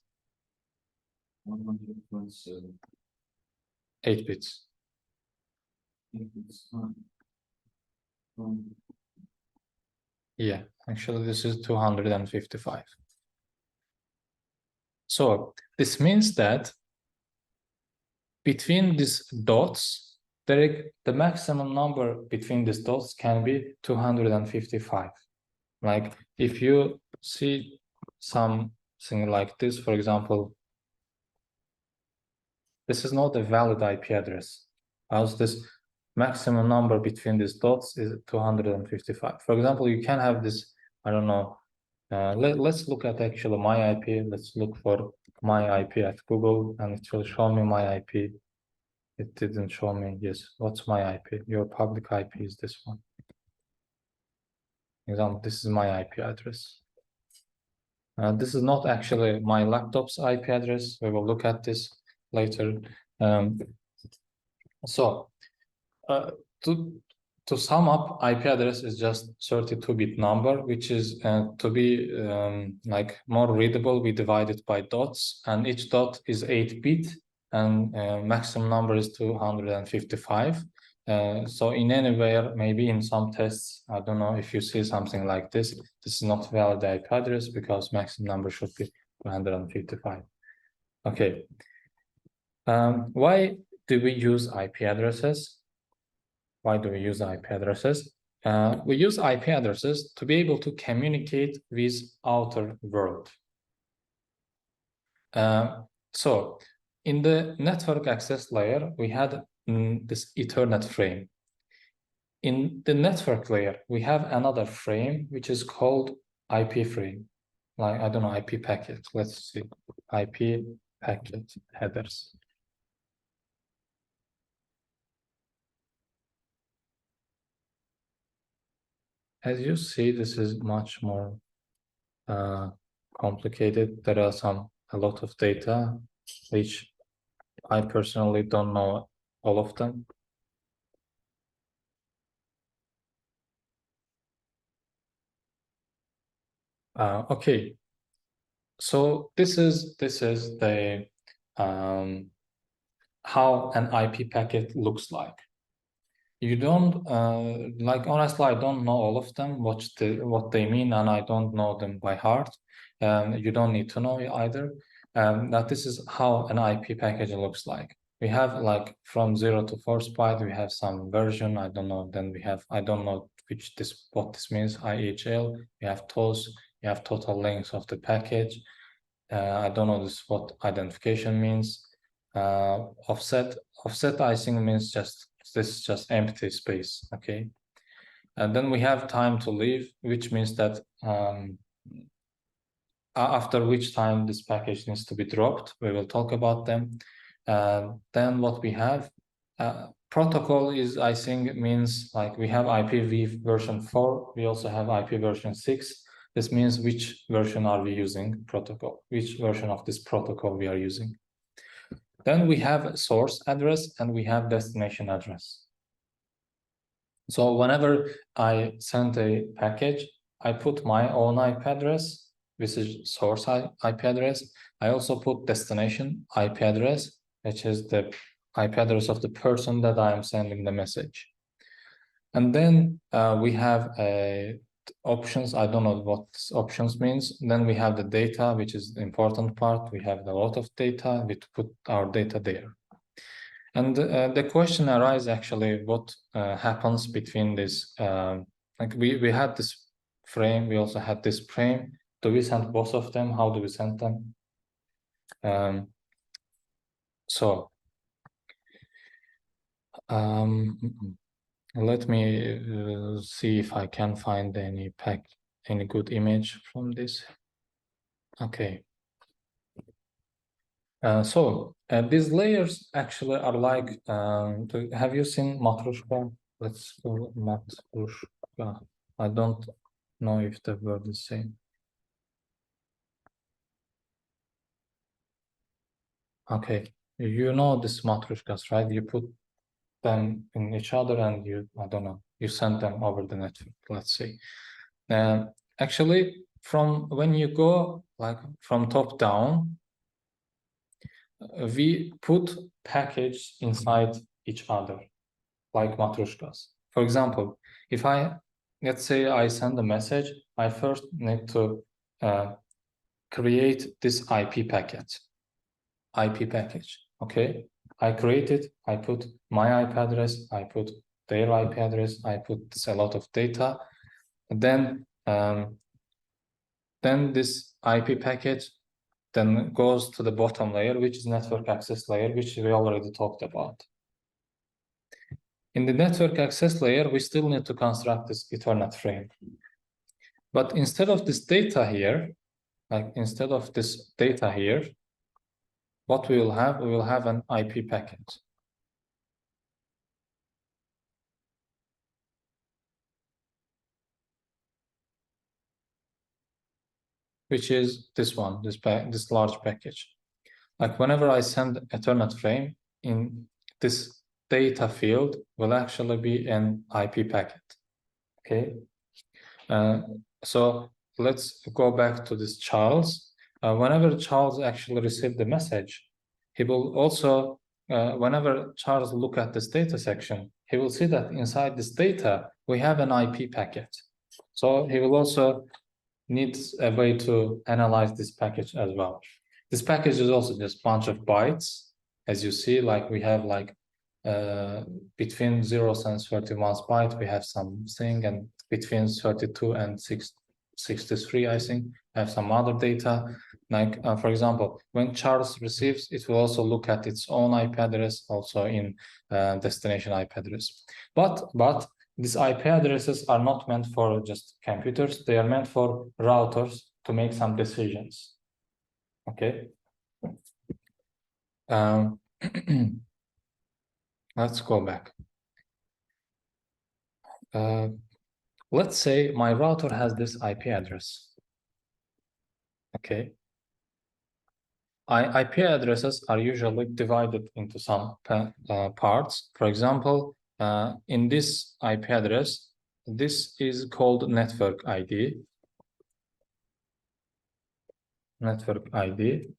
127. 8 bits. Yeah, actually this is 255. So this means that between these dots, the maximum number between these dots can be 255. Like if you see something like this, for example, this is not a valid IP address, as this maximum number between these dots is 255. For example, you can have this, I don't know, let's look at actually my IP. Let's look for my IP at Google and it will show me my IP. It didn't show me. Yes, what's my IP? Your public IP is this one. Example, this is my IP address. This is not actually my laptop's IP address. We will look at this later. So to sum up, IP address is just 32-bit number, which is to be like more readable. We divide it by dots, and each dot is 8-bit, and maximum number is 255. So in anywhere, maybe in some tests, I don't know if you see something like this. This is not valid IP address because maximum number should be 255. Okay. Why do we use IP addresses? Why do we use IP addresses? We use IP addresses to be able to communicate with outer world. So in the network access layer, we had this Ethernet frame. In the network layer, we have another frame, which is called IP frame. Like, I don't know, IP packet. Let's see, IP packet headers. As you see, this is much more complicated. There are a lot of data, which I personally don't know all of them. Okay, so this is the how an IP packet looks like. You don't like, honestly, I don't know all of them, what they mean, and I don't know them by heart. You don't need to know either. That this is how an IP package looks like. We have like from 0 to 4 byte, we have some version, I don't know. Then we have, I don't know what this means, IHL. We have TOS, we have total length of the package. I don't know what identification means. Offset I think means this is just empty space, okay? And then we have time to leave, which means that after which time this package needs to be dropped. We will talk about them. Then what we have, protocol is, I think, means like we have IPv version 4. We also have IP version 6. This means which version are we using protocol, which version of this protocol we are using. Then we have source address and we have destination address. So whenever I send a package, I put my own IP address, which is source IP address. I also put destination IP address, which is the IP address of the person that I am sending the message. And then we have options. I don't know what options means. Then we have the data, which is the important part. We have a lot of data. We put our data there. And the question arises actually, what happens between this? Like we had this frame, we also had this frame. Do we send both of them? How do we send them? Let me see if I can find any good image from this. Okay. These layers actually are like, have you seen Matryoshka? Let's go Matryoshka. I don't know if the word is same. Okay, you know this Matryoshkas, right? You put them in each other and I don't know, you send them over the network, let's say. Actually, from when you go like from top down, we put package inside each other, like matryoshkas. For example, if let's say I send a message, I first need to create this IP packet, IP package, okay? I create it, I put my IP address, I put their IP address, I put a lot of data, and then this IP package then goes to the bottom layer, which is network access layer, which we already talked about. In the network access layer, we still need to construct this Ethernet frame. But instead of this data here, what we will have an IP packet. Which is this one, this large package. Like whenever I send Ethernet frame, in this data field will actually be an IP packet, okay? So let's go back to this Charles. Whenever Charles actually received the message, he will also, whenever Charles look at this data section, he will see that inside this data, we have an IP packet. So he will also need a way to analyze this package as well. This package is also just a bunch of bytes. As you see, like we have like between 0 and 31 byte, we have something, and between 32 and 63, I think, have some other data. Like, for example, when Charles receives, it will also look at its own IP address, also in destination IP address. But these IP addresses are not meant for just computers. They are meant for routers to make some decisions. Okay. Let's go back. Let's say my router has this IP address. Okay. IP addresses are usually divided into some parts. For example, in this IP address, this is called network ID. Network ID.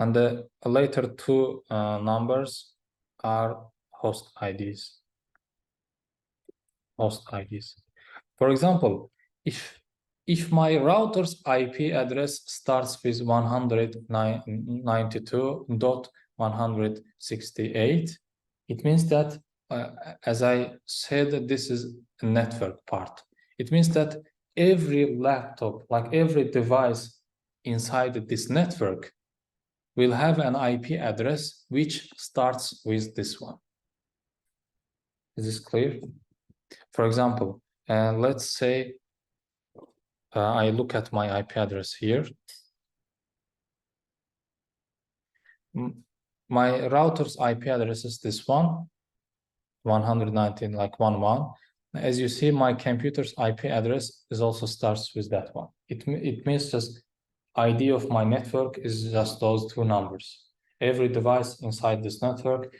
And the later two numbers are host IDs. Host IDs. For example, if my router's IP address starts with 192.168, it means that, as I said, this is a network part. It means that every laptop, like every device inside this network, will have an IP address which starts with this one. Is this clear? For example, let's say I look at my IP address here. My router's IP address is this one, 119.1.1. As you see, my computer's IP address also starts with that one. It means just ID of my network is just those two numbers. Every device inside this network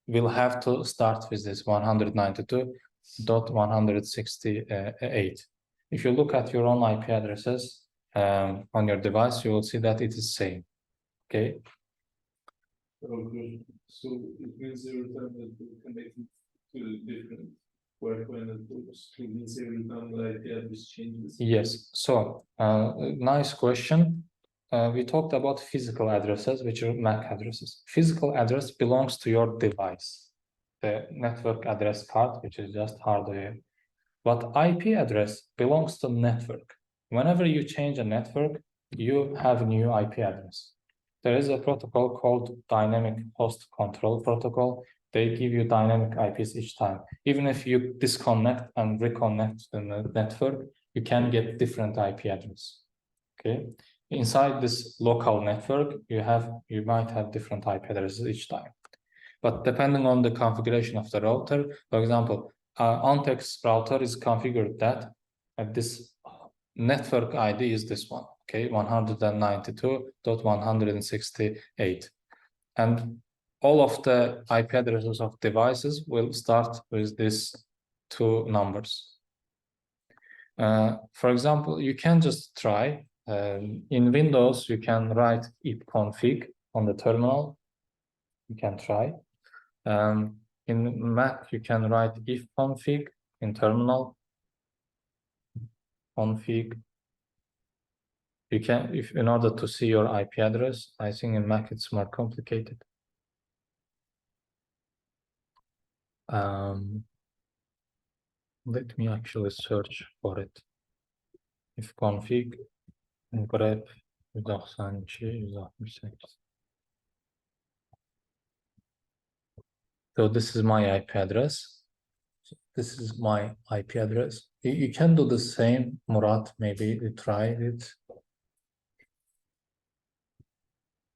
will have to start with this 192.168. If you look at your own IP addresses on your device, you will see that it is same. Okay. Okay. So it means every time that we connect to the different Wi-Fi networks, it means every time the IP address changes. Yes. So nice question. We talked about physical addresses, which are MAC addresses. Physical address belongs to your device. The network address card, which is just hardware. But IP address belongs to network. Whenever you change a network, you have a new IP address. There is a protocol called Dynamic Host Control Protocol. They give you dynamic IPs each time. Even if you disconnect and reconnect the network, you can get different IP address. Okay. Inside this local network, you might have different IP addresses each time. But depending on the configuration of the router, for example, Ontex router is configured that this network ID is this one, okay, 192.168. And all of the IP addresses of devices will start with these two numbers. For example, you can just try. In Windows, you can write ipconfig on the terminal. You can try. In Mac, you can write ifconfig in terminal. Config. You can, if in order to see your IP address, I think in Mac it's more complicated. Let me actually search for it. If config grep 192.168. So this is my IP address. This is my IP address. You can do the same, Murat. Maybe you try it.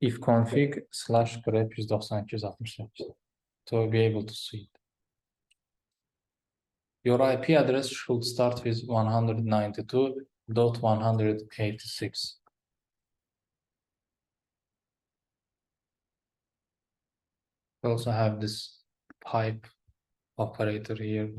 If config /grep 192.168 to be able to see it. Your IP address should start with 192.186. We also have this pipe operator here.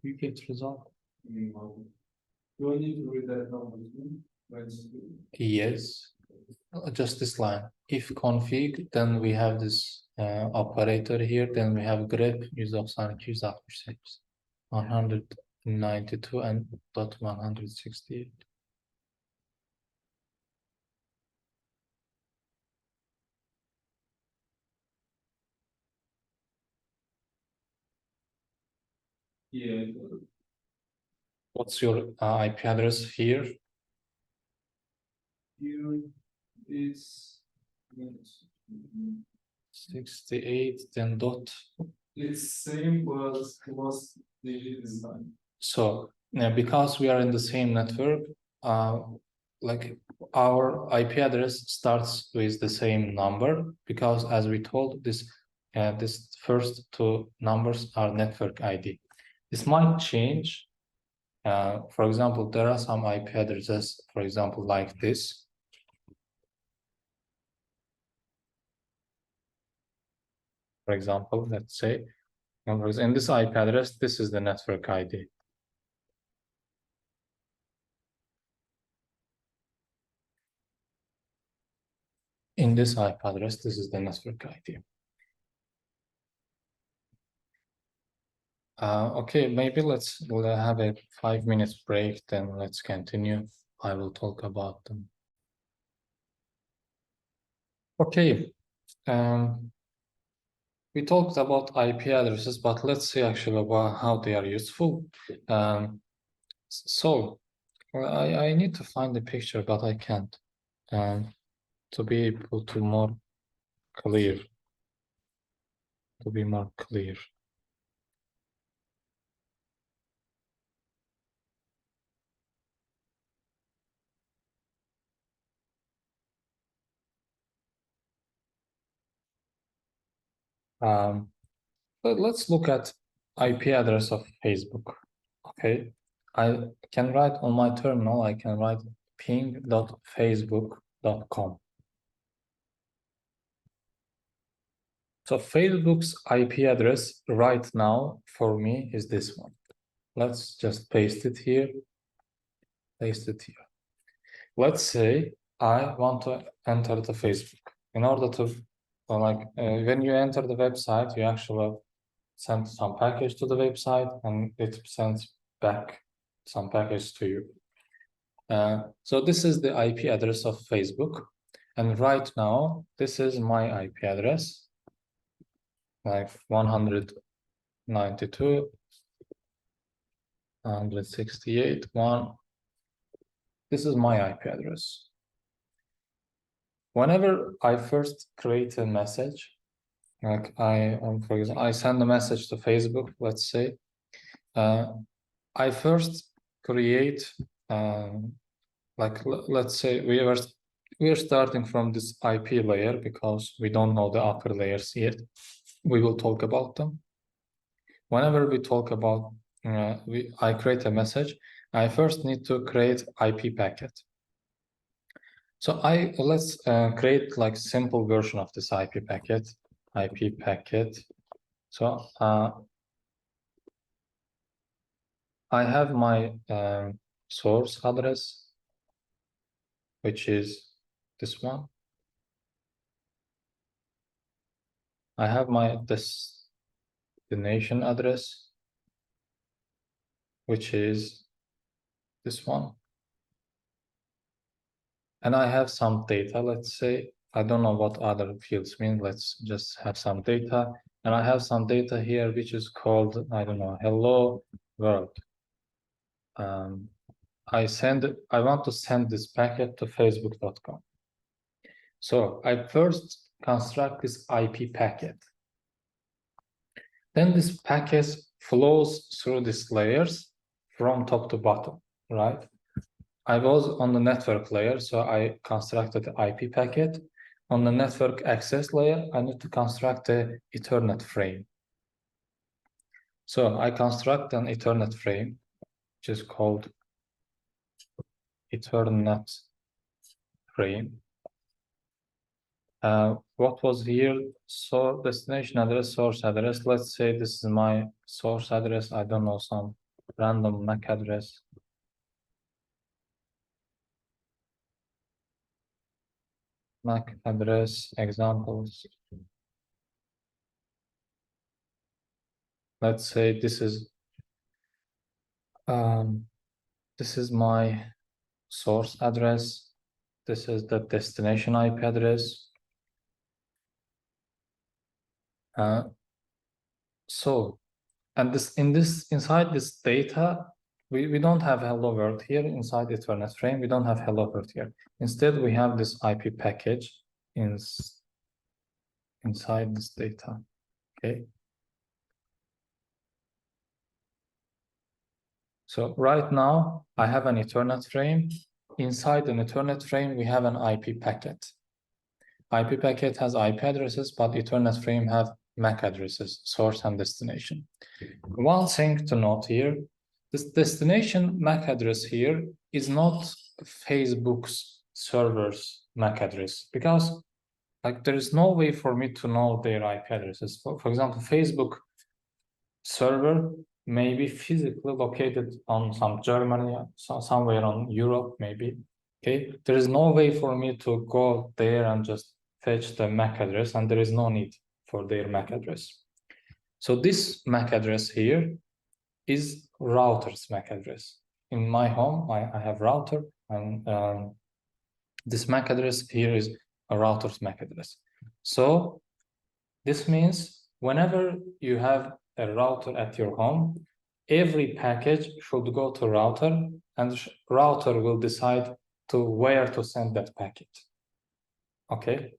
You get result. Do I need to read that number? Yes, just this line. If config, then we have this operator here. Then we have grep 192.168, 192 and .168. Yeah. What's your IP address here? Here is 68, then dot. it's same was digit design. So because we are in the same network, like our IP address starts with the same number, because as we told, this first two numbers are network ID. This might change. For example, there are some IP addresses, for example, like this. For example, let's say, in this IP address, this is the network ID. In this IP address, this is the network ID. Okay, maybe we'll have a 5 minutes break, then let's continue. I will talk about them. Okay, we talked about IP addresses, but let's see actually about how they are useful. So I need to find the picture, but I can't. To be able to more clear. To be more clear. But let's look at IP address of Facebook. Okay, I can write on my terminal, I can write ping.facebook.com. So Facebook's IP address right now for me is this one. Let's just paste it here. Paste it here. Let's say I want to enter the Facebook. In order to, when you enter the website, you actually send some package to the website and it sends back some package to you. So this is the IP address of Facebook. And right now, this is my IP address, like 192, 168, 1. this is my IP address. Whenever I first create a message, like for example, I send a message to Facebook, let's say, I first create, let's say we are starting from this IP layer because we don't know the upper layers yet. We will talk about them. Whenever we talk about, I create a message, I first need to create IP packet. So let's create like simple version of this IP packet. IP packet. So I have my source address, which is this one. I have my destination address, which is this one. And I have some data, let's say. I don't know what other fields mean. Let's just have some data. And I have some data here, which is called, I don't know, hello world. I want to send this packet to facebook.com. So I first construct this IP packet. Then this packet flows through these layers from top to bottom, right? I was on the network layer, so I constructed the IP packet. On the network access layer, I need to construct the Ethernet frame. So I construct an Ethernet frame, which is called Ethernet frame. What was here? So destination address, source address. Let's say this is my source address. I don't know, some random MAC address. MAC address examples. Let's say this is my source address. This is the destination IP address. Inside this data, we don't have hello world here inside Ethernet frame. We don't have hello world here. Instead, we have this IP package inside this data. Okay. So right now I have an Ethernet frame. Inside an Ethernet frame, we have an IP packet. IP packet has IP addresses, but Ethernet frame have MAC addresses, source and destination. One thing to note here, this destination MAC address here is not Facebook's server's MAC address, because like there is no way for me to know their IP addresses. For example, Facebook server may be physically located on some Germany, somewhere on Europe, maybe. Okay, there is no way for me to go there and just fetch the MAC address, and there is no need for their MAC address. So this MAC address here is router's MAC address. In my home, I have router, and this MAC address here is a router's MAC address. So this means whenever you have a router at your home, every package should go to router, and router will decide to where to send that packet. Okay.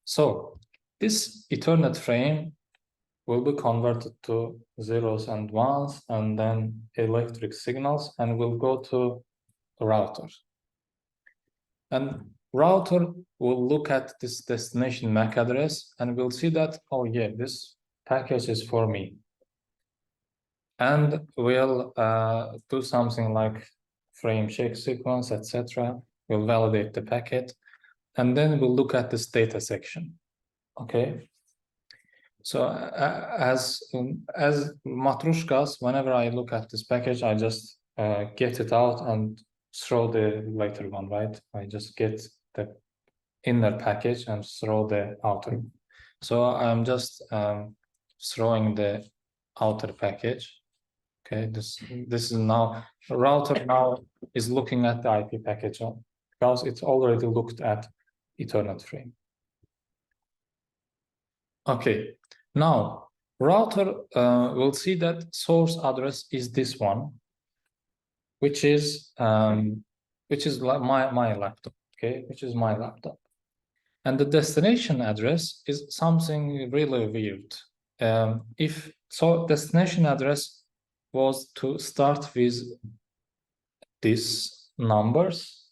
So this Ethernet frame will be converted to zeros and ones, and then electric signals, and will go to the router. And router will look at this destination MAC address and will see that, oh yeah, this package is for me. And we'll do something like frame check sequence, etc. We'll validate the packet, and then we'll look at this data section. Okay. So as Matrushkas, whenever I look at this package, I just get it out and throw the later one, right? I just get the inner package and throw the outer. So I'm just throwing the outer package. Okay, this is now, the router now is looking at the IP package because it's already looked at Ethernet frame. Okay, now router will see that source address is this one. which is like my laptop, okay, which is my laptop. And the destination address is something really weird. If so, destination address was to start with these numbers,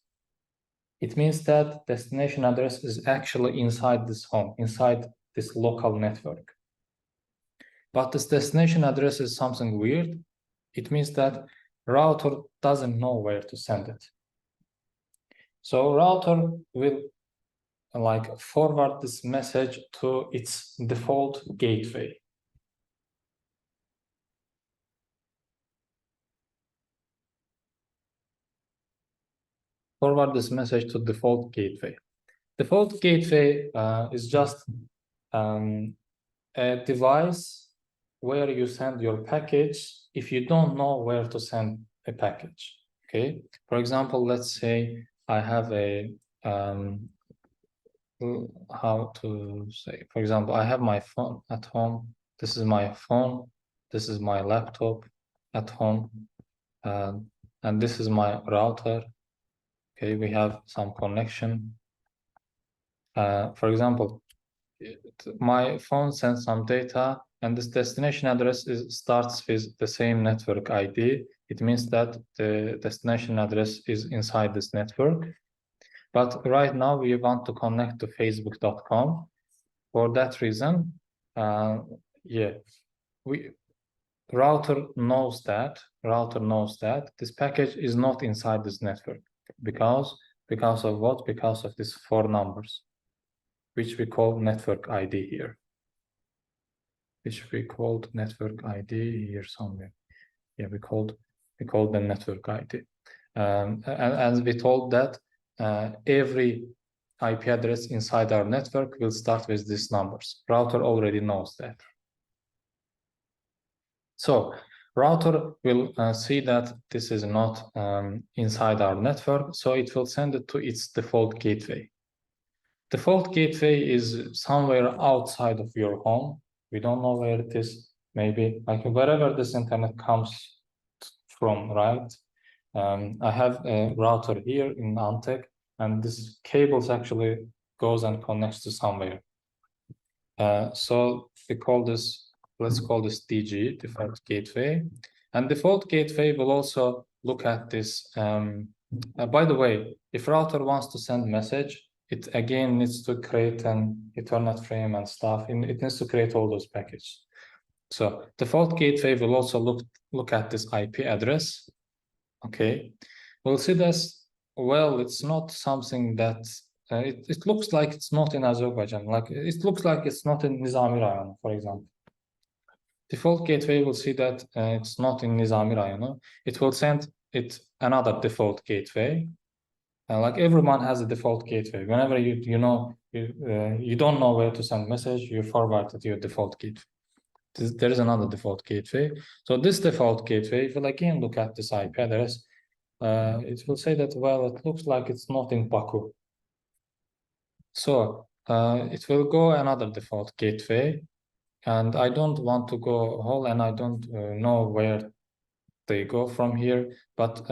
it means that destination address is actually inside this home, inside this local network. But this destination address is something weird. It means that router doesn't know where to send it. So router will like forward this message to its default gateway. Forward this message to default gateway. Default gateway is just a device where you send your package if you don't know where to send a package. Okay. For example, let's say I have a how to say, for example, I have my phone at home. This is my phone. This is my laptop at home. And this is my router. Okay, we have some connection. For example, my phone sends some data and this destination address starts with the same network ID. It means that the destination address is inside this network. But right now we want to connect to facebook.com. For that reason, router knows that this package is not inside this network because of what? Because of these 4 numbers, which we call network ID here. Which we called network ID here somewhere. Yeah, we called the network ID. And we told that every IP address inside our network will start with these numbers. Router already knows that. So router will see that this is not inside our network, so it will send it to its default gateway. Default gateway is somewhere outside of your home. We don't know where it is. Maybe like wherever this internet comes from, right? I have a router here in Antec, and this cables actually goes and connects to somewhere. So we call this, let's call this DG, default gateway. And default gateway will also look at this. By the way, if router wants to send message, it again needs to create an Ethernet frame and stuff. It needs to create all those packages. So default gateway will also look at this IP address. Okay, we'll see this. Well, it's not something that it looks like it's not in Azerbaijan. Like it looks like it's not in Nizami Rayon, for example. Default gateway will see that it's not in Nizami Rayon. It will send it another default gateway. Like everyone has a default gateway. Whenever you don't know where to send message, you forward it to your default gateway. There is another default gateway. So this default gateway will again look at this IP address. It will say that, well, it looks like it's not in Baku. So it will go another default gateway, and I don't want to go whole, and I don't know where they go from here, but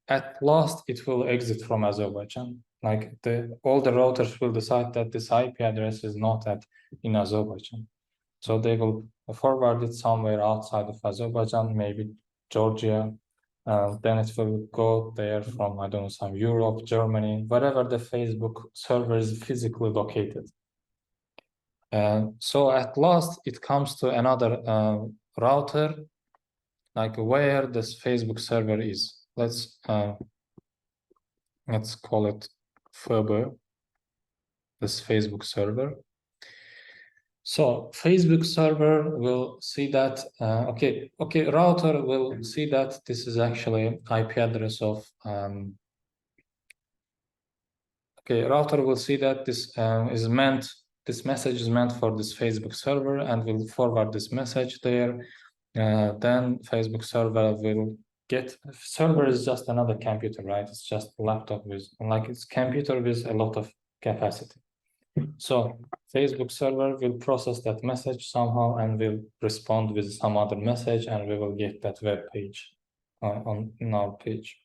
at last it will exit from Azerbaijan. Like all the routers will decide that this IP address is not in Azerbaijan. So they will forward it somewhere outside of Azerbaijan, maybe Georgia. Then it will go there from, I don't know, some Europe, Germany, wherever the Facebook server is physically located. So at last it comes to another router, like where this Facebook server is. Let's call it FB, this Facebook server. So Facebook server will see that, router will see that this is actually IP address of, router will see that this this message is meant for this Facebook server and will forward this message there. Then Facebook server will server is just another computer, right? It's just a laptop it's computer with a lot of capacity. So Facebook server will process that message somehow and will respond with some other message, and we will get that web page. in our page.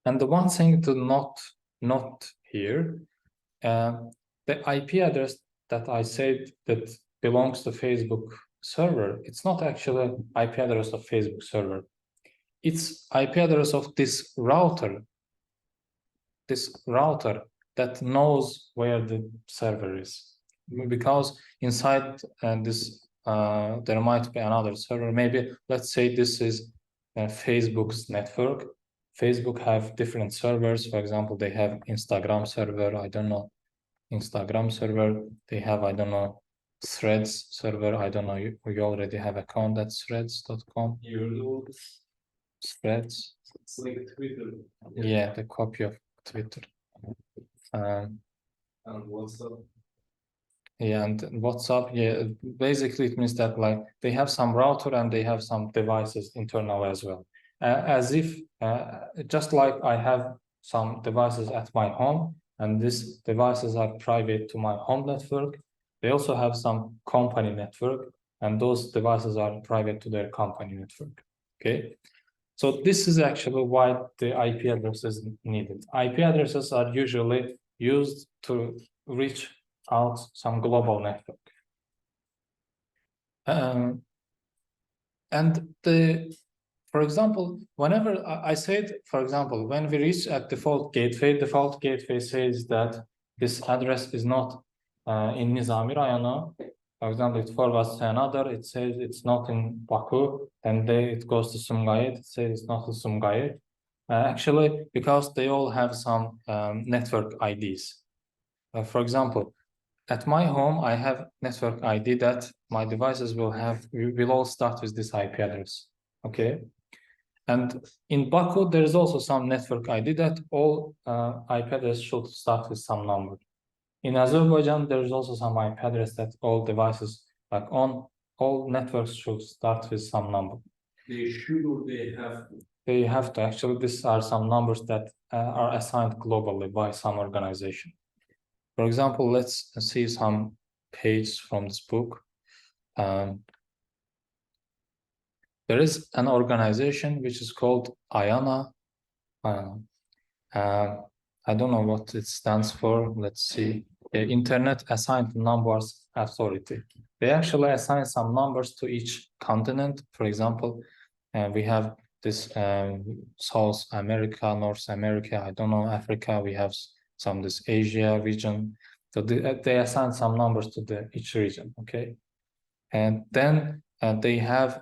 And the one thing to note here, the IP address that I said that belongs to Facebook server, it's not actually IP address of Facebook server. It's IP address of this router that knows where the server is. Because inside this, there might be another server. Maybe let's say this is Facebook's network. Facebook have different servers. For example, they have Instagram server. I don't know, Instagram server. They have, I don't know, Threads server. I don't know. You already have account at threads.com. Threads. It's like Twitter. Yeah, the copy of Twitter. And WhatsApp. Yeah, and WhatsApp, yeah, basically it means that like they have some router and they have some devices internal as well. As if, just like I have some devices at my home and these devices are private to my home network, they also have some company network and those devices are private to their company network, okay? So this is actually why the IP address is needed. IP addresses are usually used to reach out some global network. For example, whenever I said, for example, when we reach at default gateway says that this address is not in Nizami rayonu. For example, it forwards to another, it says it's not in Baku, and then it goes to Sumgayit, it says it's not in Sumgayit. Actually, because they all have some network IDs. For example, at my home, I have network ID that my devices will all start with this IP address, okay? And in Baku, there is also some network ID that all IP address should start with some number. In Azerbaijan, there is also some IP address that all devices, like on all networks should start with some number. They should or they have to? They have to. Actually, these are some numbers that are assigned globally by some organization. For example, let's see some pages from this book. There is an organization which is called IANA. I don't know what it stands for. Let's see. Internet Assigned Numbers Authority. They actually assign some numbers to each continent. For example, we have this South America, North America, I don't know, Africa. We have some this Asia region. So they assign some numbers to each region, okay? And then they have,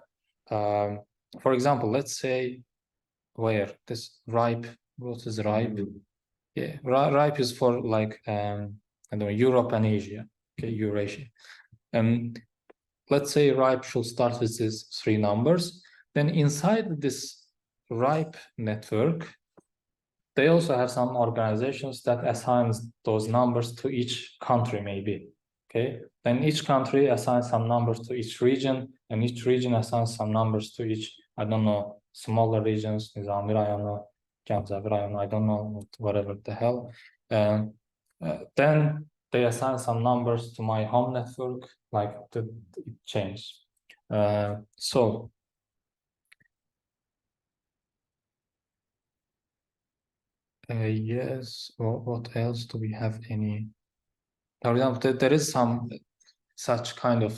for example, let's say where this RIPE, what is RIPE? Yeah, RIPE is for like, I don't know, Europe and Asia, okay, Eurasia. Let's say RIPE should start with these three numbers. Then inside this RIPE network, they also have some organizations that assigns those numbers to each country, maybe, okay? Then each country assigns some numbers to each region, and each region assigns some numbers to each, I don't know, smaller regions, Nizami rayonu, Gamzev rayonu, I don't know, whatever the hell. Then they assign some numbers to my home network, like it changed. Yes, what else do we have any? For example, there is some such kind of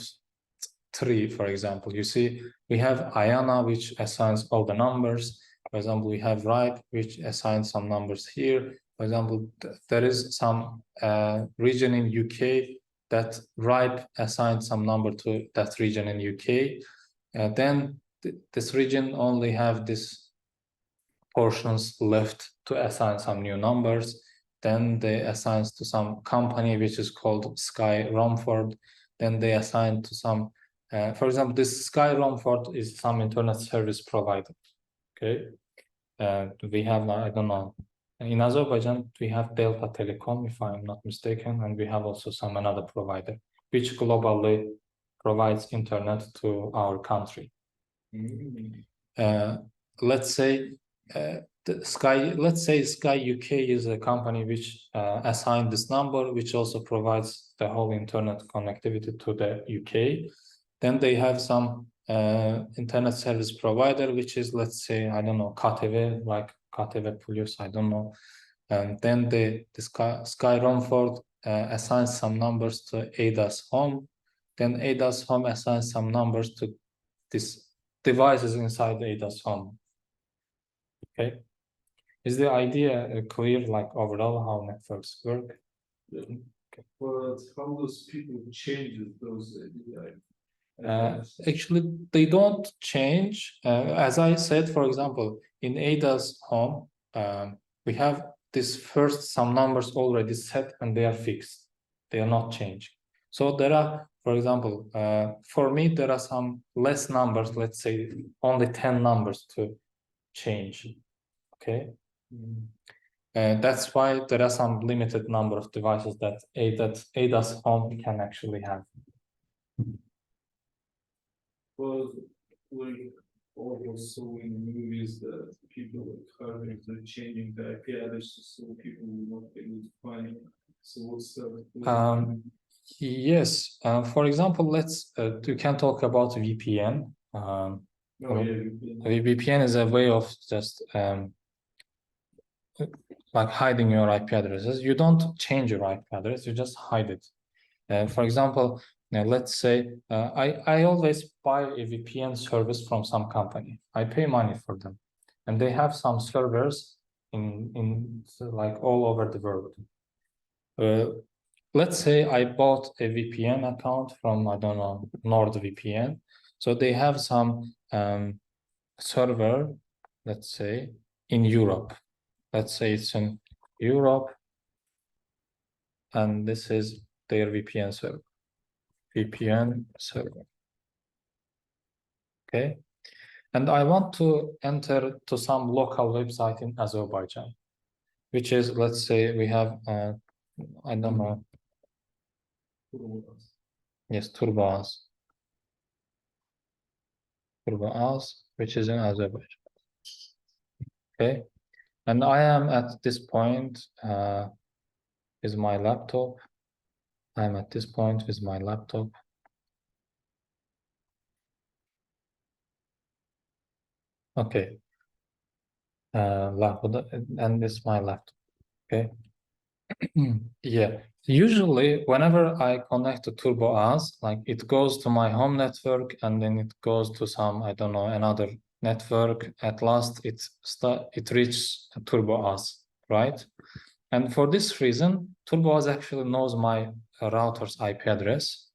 tree, for example. You see, we have IANA, which assigns all the numbers. For example, we have RIPE, which assigns some numbers here. For example, there is some region in UK that RIPE assigns some number to that region in UK. Then this region only have this portions left to assign some new numbers. Then they assign to some company which is called Sky Romford. Then they assign to some, for example, this Sky Romford is some internet service provider. Okay, we have, I don't know, in Azerbaijan we have Delta Telecom, if I'm not mistaken, and we have also some another provider which globally provides internet to our country. Let's say let's say Sky UK is a company which assigned this number, which also provides the whole internet connectivity to the UK. Then they have some internet service provider, which is, let's say, I don't know, KTV, like KTV Plus, I don't know. And then the Sky Romford assigns some numbers to ADAS Home. Then ADAS Home assigns some numbers to this devices inside the ADAS Home. Okay. Is the idea clear, like overall how networks work? But how those people change those Actually, they don't change. As I said, for example, in ADAS Home, we have this first some numbers already set and they are fixed. They are not changing. So there are, for example, for me, there are some less numbers, let's say only 10 numbers to change. Okay. That's why there are some limited number of devices that ADAS Home can actually have. Well, like also in movies that people like carving and changing the IP addresses so people will not be able to find it. So what's that? Yes. For example, let's you can talk about VPN. Oh, yeah, VPN is a way of just like hiding your IP addresses. You don't change your IP address, you just hide it. For example, now let's say I always buy a VPN service from some company. I pay money for them, and they have some servers in like all over the world. Let's say I bought a VPN account from, I don't know, NordVPN. So they have some server, let's say, in Europe. Let's say it's in Europe, and this is their VPN server. VPN server. Okay. And I want to enter to some local website in Azerbaijan, which is, let's say we have, I don't know. Yes, Turbaaz, which is in Azerbaijan. Okay. And I am at this point with my laptop. I'm at this point with my laptop. Okay. And this is my laptop. Okay. Yeah. Usually, whenever I connect to TurboAz, like it goes to my home network and then it goes to some, I don't know, another network. At last, it reaches TurboAz, right? And for this reason, TurboAz actually knows my router's IP address.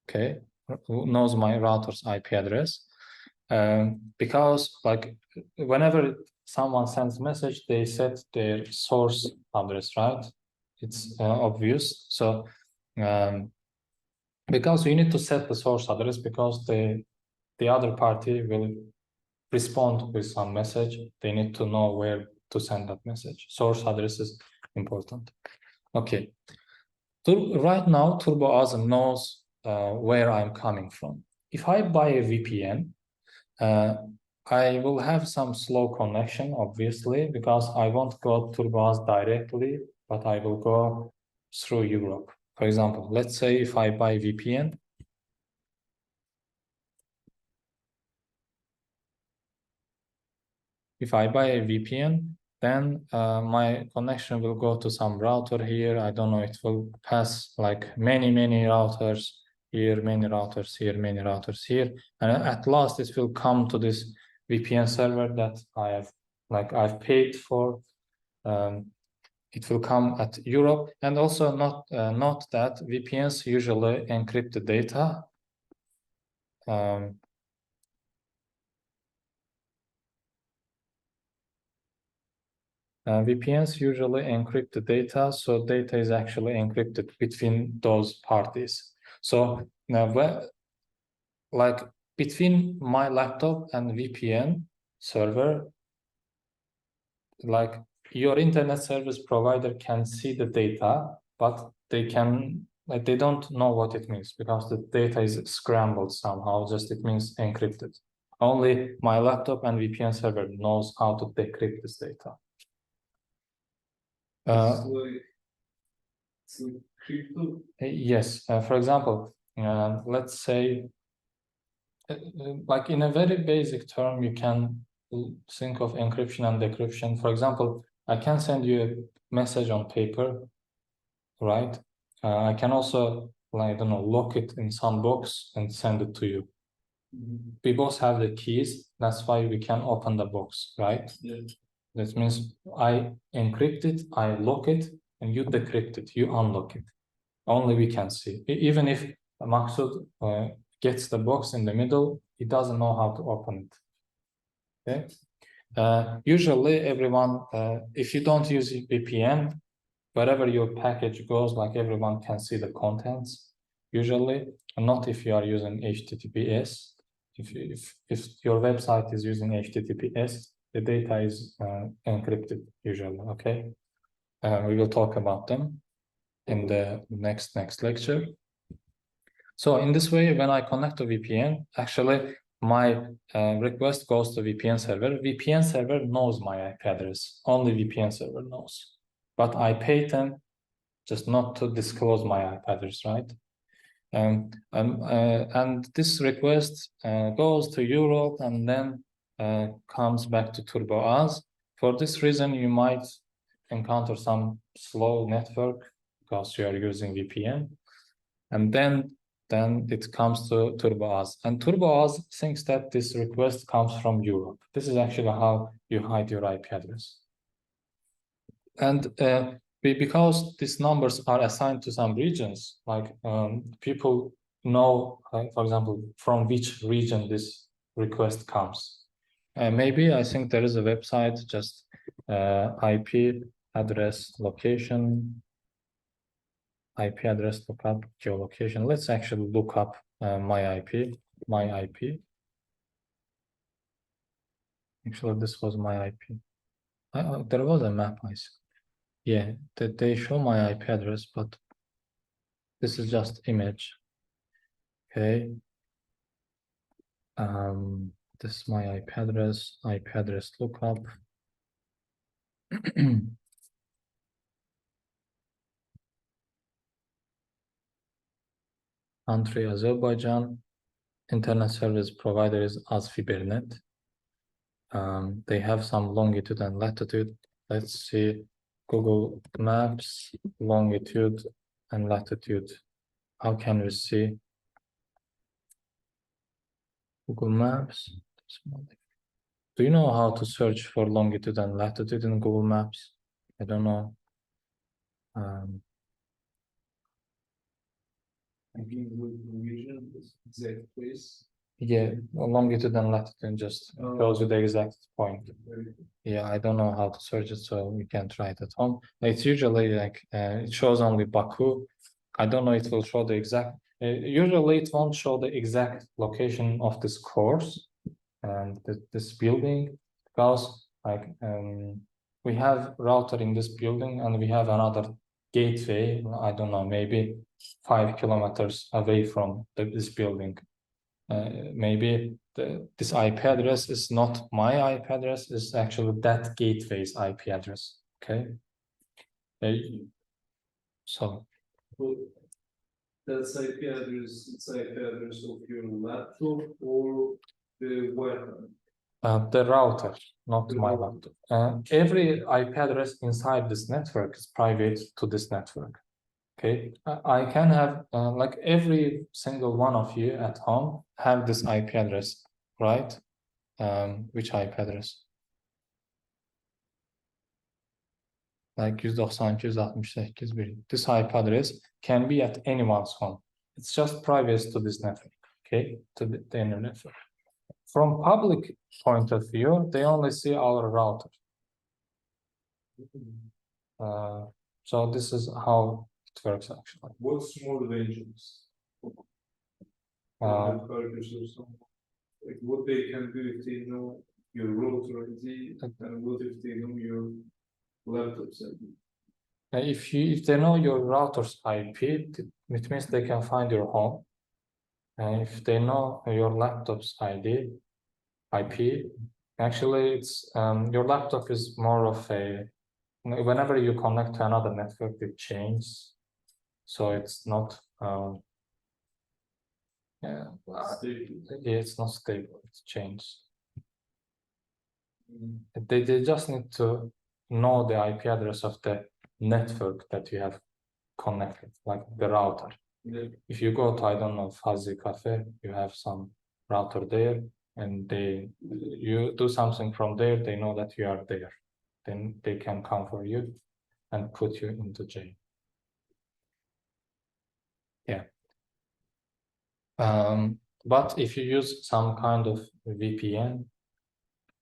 Okay, knows my router's IP address. Because like whenever someone sends message, they set their source address, right? It's obvious. So because you need to set the source address because the other party will respond with some message. They need to know where to send that message. Source address is important. Okay. Right now, TurboAz knows where I'm coming from. If I buy a VPN, I will have some slow connection, obviously, because I won't go to TurboAz directly, but I will go through Europe. For example, let's say if I buy VPN, then my connection will go to some router here. I don't know, it will pass like many routers here, many routers here, many routers here. And at last it will come to this VPN server that I've paid for. It will come at Europe. And also note that VPNs usually encrypt the data. VPNs usually encrypt the data, so data is actually encrypted between those parties. So now, like between my laptop and VPN server, like your internet service provider can see the data, but they don't know what it means because the data is scrambled somehow. Just it means encrypted. Only my laptop and VPN server knows how to decrypt this data. Crypto. Yes. For example, let's say like in a very basic term, you can think of encryption and decryption. For example, I can send you a message on paper, right? I can also, like, I don't know, lock it in some box and send it to you. We both have the keys. That's why we can open the box, right? Yeah. That means I encrypt it, I lock it, and you decrypt it, you unlock it. Only we can see. Even if Maksud gets the box in the middle, he doesn't know how to open it. Okay. Usually everyone, if you don't use VPN, wherever your package goes, like everyone can see the contents. Usually, not if you are using HTTPS. If your website is using HTTPS, the data is encrypted usually. Okay. We will talk about them in the next lecture. So in this way, when I connect to VPN, actually my request goes to VPN server. VPN server knows my IP address. Only VPN server knows. But I pay them just not to disclose my IP address, right? And this request goes to Europe and then comes back to TurboAz. For this reason, you might encounter some slow network because you are using VPN. And then it comes to TurboAz. And TurboAz thinks that this request comes from Europe. This is actually how you hide your IP address. And because these numbers are assigned to some regions, like people know, for example, from which region this request comes. Maybe I think there is a website, just IP address location, IP address lookup, geolocation. Let's actually look up my IP. Actually, this was my IP. There was a map, I see. Yeah, they show my IP address, but this is just image. Okay. This is my IP address lookup. Country Azerbaijan. Internet service provider is AzFibernet. They have some longitude and latitude. Let's see Google Maps, longitude and latitude. How can we see Google Maps? Do you know how to search for longitude and latitude in Google Maps? I don't know. I think with region, exact place. Yeah, longitude and latitude just tells you the exact point. Yeah, I don't know how to search it, so you can try it at home. It's usually like it shows only Baku. I don't know, it will show the exact. Usually, it won't show the exact location of this course and this building, because like we have router in this building and we have another gateway. I don't know, maybe 5 kilometers away from this building. Maybe this IP address is not my IP address, it's actually that gateway's IP address. Okay. So But that's IP address, it's IP address of your laptop or the Wi-Fi. the router, not The my router. laptop. Every IP address inside this network is private to this network. Okay, I can have like every single one of you at home have this IP address, right? Which IP address? Like 192.168.1. This IP address can be at anyone's home. It's just private to this network, okay, to the internet network. From public point of view, they only see our router. So this is how it works actually. What's more dangerous? Like what they can do if they know your router ID, and what if they know your laptop's ID? If they know your router's IP, it means they can find your home. And if they know your laptop's IP, actually it's your laptop is more of a, whenever you connect to another network, it changes. So it's not Yeah, Stable. yeah, it's not stable. It changes. Mm. They just need to know the IP address of the network that you have connected, like the router. Yeah. If you go to, I don't know, Fuzzy Cafe, you have some router there, and you do something from there, they know that you are there. Then they can come for you and put you into jail. Yeah. But if you use some kind of VPN,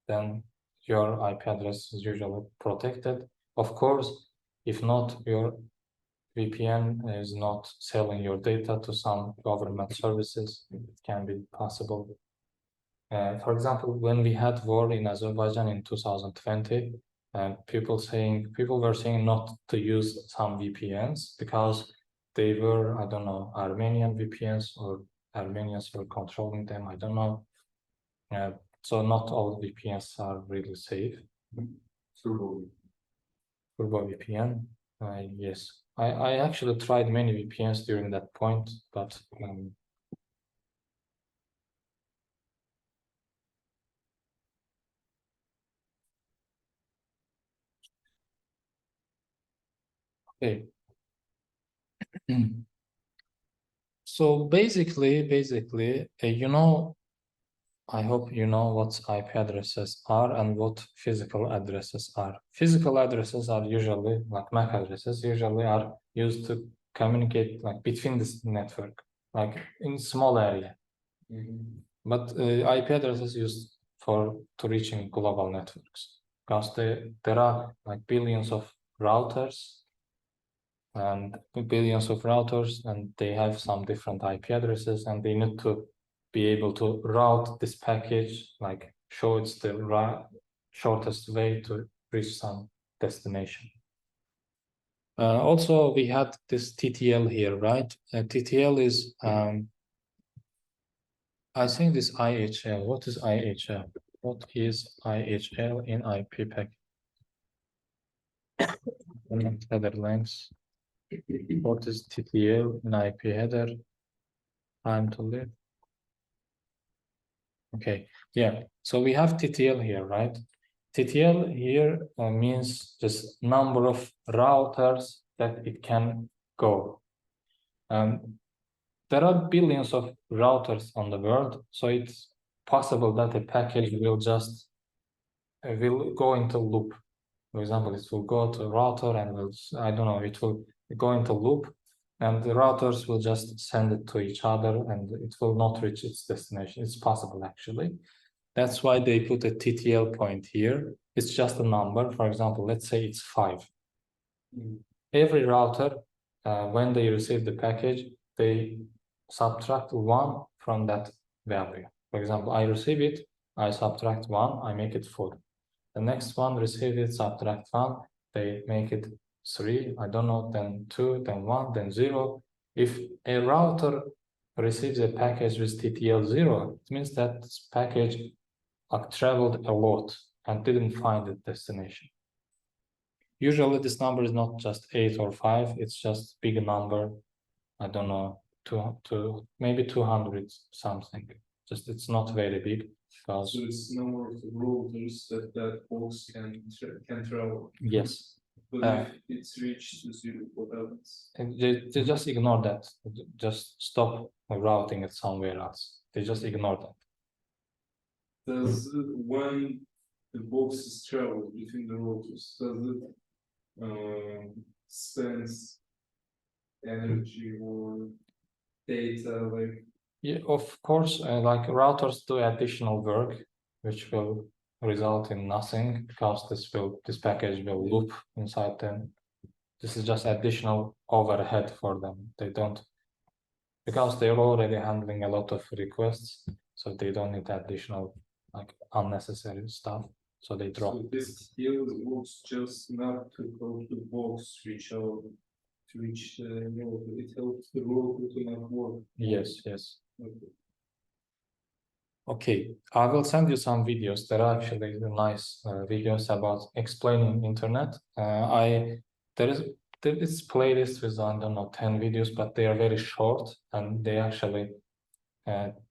then your IP address is usually protected. Of course, if not, your VPN is not selling your data to some government services. It can be possible. For example, when we had war in Azerbaijan in 2020, people were saying not to use some VPNs because they were, I don't know, Armenian VPNs, or Armenians were controlling them. I don't know. So not all VPNs are really safe. Turbo. Turbo VPN, yes. I actually tried many VPNs during that point, but okay. So basically, you know, I hope you know what IP addresses are and what physical addresses are. Physical addresses are usually, like MAC addresses, usually are used to communicate like between this network, like in small area. But IP addresses used to reaching global networks, because there are like billions of routers and they have some different IP addresses, and they need to be able to route this package, like show it's the shortest way to reach some destination. Also, we had this TTL here, right? TTL is, I think this IHL. What is IHL? What is IHL in IP packet? Header lengths. What is TTL in IP header? Time to live. Okay, yeah. So we have TTL here, right? TTL here means just number of routers that it can go. There are billions of routers on the world, so it's possible that a package will just will go into loop. For example, it will go to a router and I don't know, it will go into loop, and the routers will just send it to each other, and it will not reach its destination. It's possible, actually. That's why they put a TTL point here. It's just a number. For example, let's say it's 5. Every router, when they receive the package, they subtract 1 from that value. For example, I receive it, I subtract 1, I make it 4. The next one receive it, subtract 1, they make it 3, I don't know, then 2, then 1, then 0. If a router receives a package with TTL 0, it means that this package traveled a lot and didn't find its destination. Usually this number is not just 8 or 5, it's just big number. I don't know, maybe 200 something. Just it's not very big. So it's number of routers that box can travel. Yes. But if it's reached to 0, what happens? They just ignore that. Just stop routing it somewhere else. They just ignore that. Does when the boxes travel between the routers, does it spends energy or data, like? Yeah, of course, like routers do additional work, which will result in nothing, because this package will loop inside them. This is just additional overhead for them. They don't, because they're already handling a lot of requests, so they don't need additional, like, unnecessary stuff. So they drop. So this deal works just not to help the box reach out to reach the router. It helps the router to not work. Yes, yes. Okay. Okay, I will send you some videos. There are actually nice videos about explaining internet. There is this playlist with, I don't know, 10 videos, but they are very short, and they actually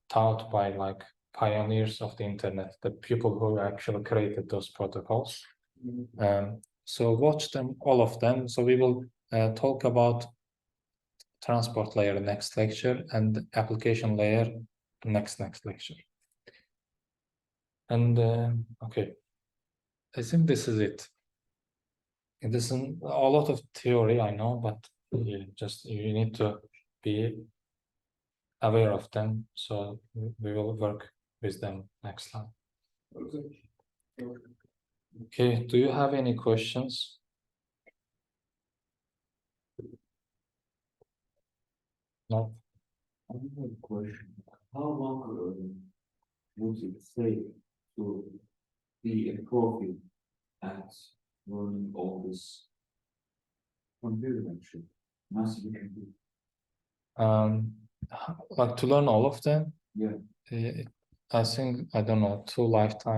taught by like pioneers of the internet, the people who actually created those protocols. So watch them, all of them. So we will talk about transport layer next lecture and application layer next lecture. And okay, I think this is it. It isn't a lot of theory, I know, but you need to be aware of them. So we will work with them next time. Okay, do you have any questions? No? I have a question. How long would it take to be a profit at running all this computer actually? Massive computer. Like to learn all of them? Yeah. I think, I don't know, 2 lifetimes.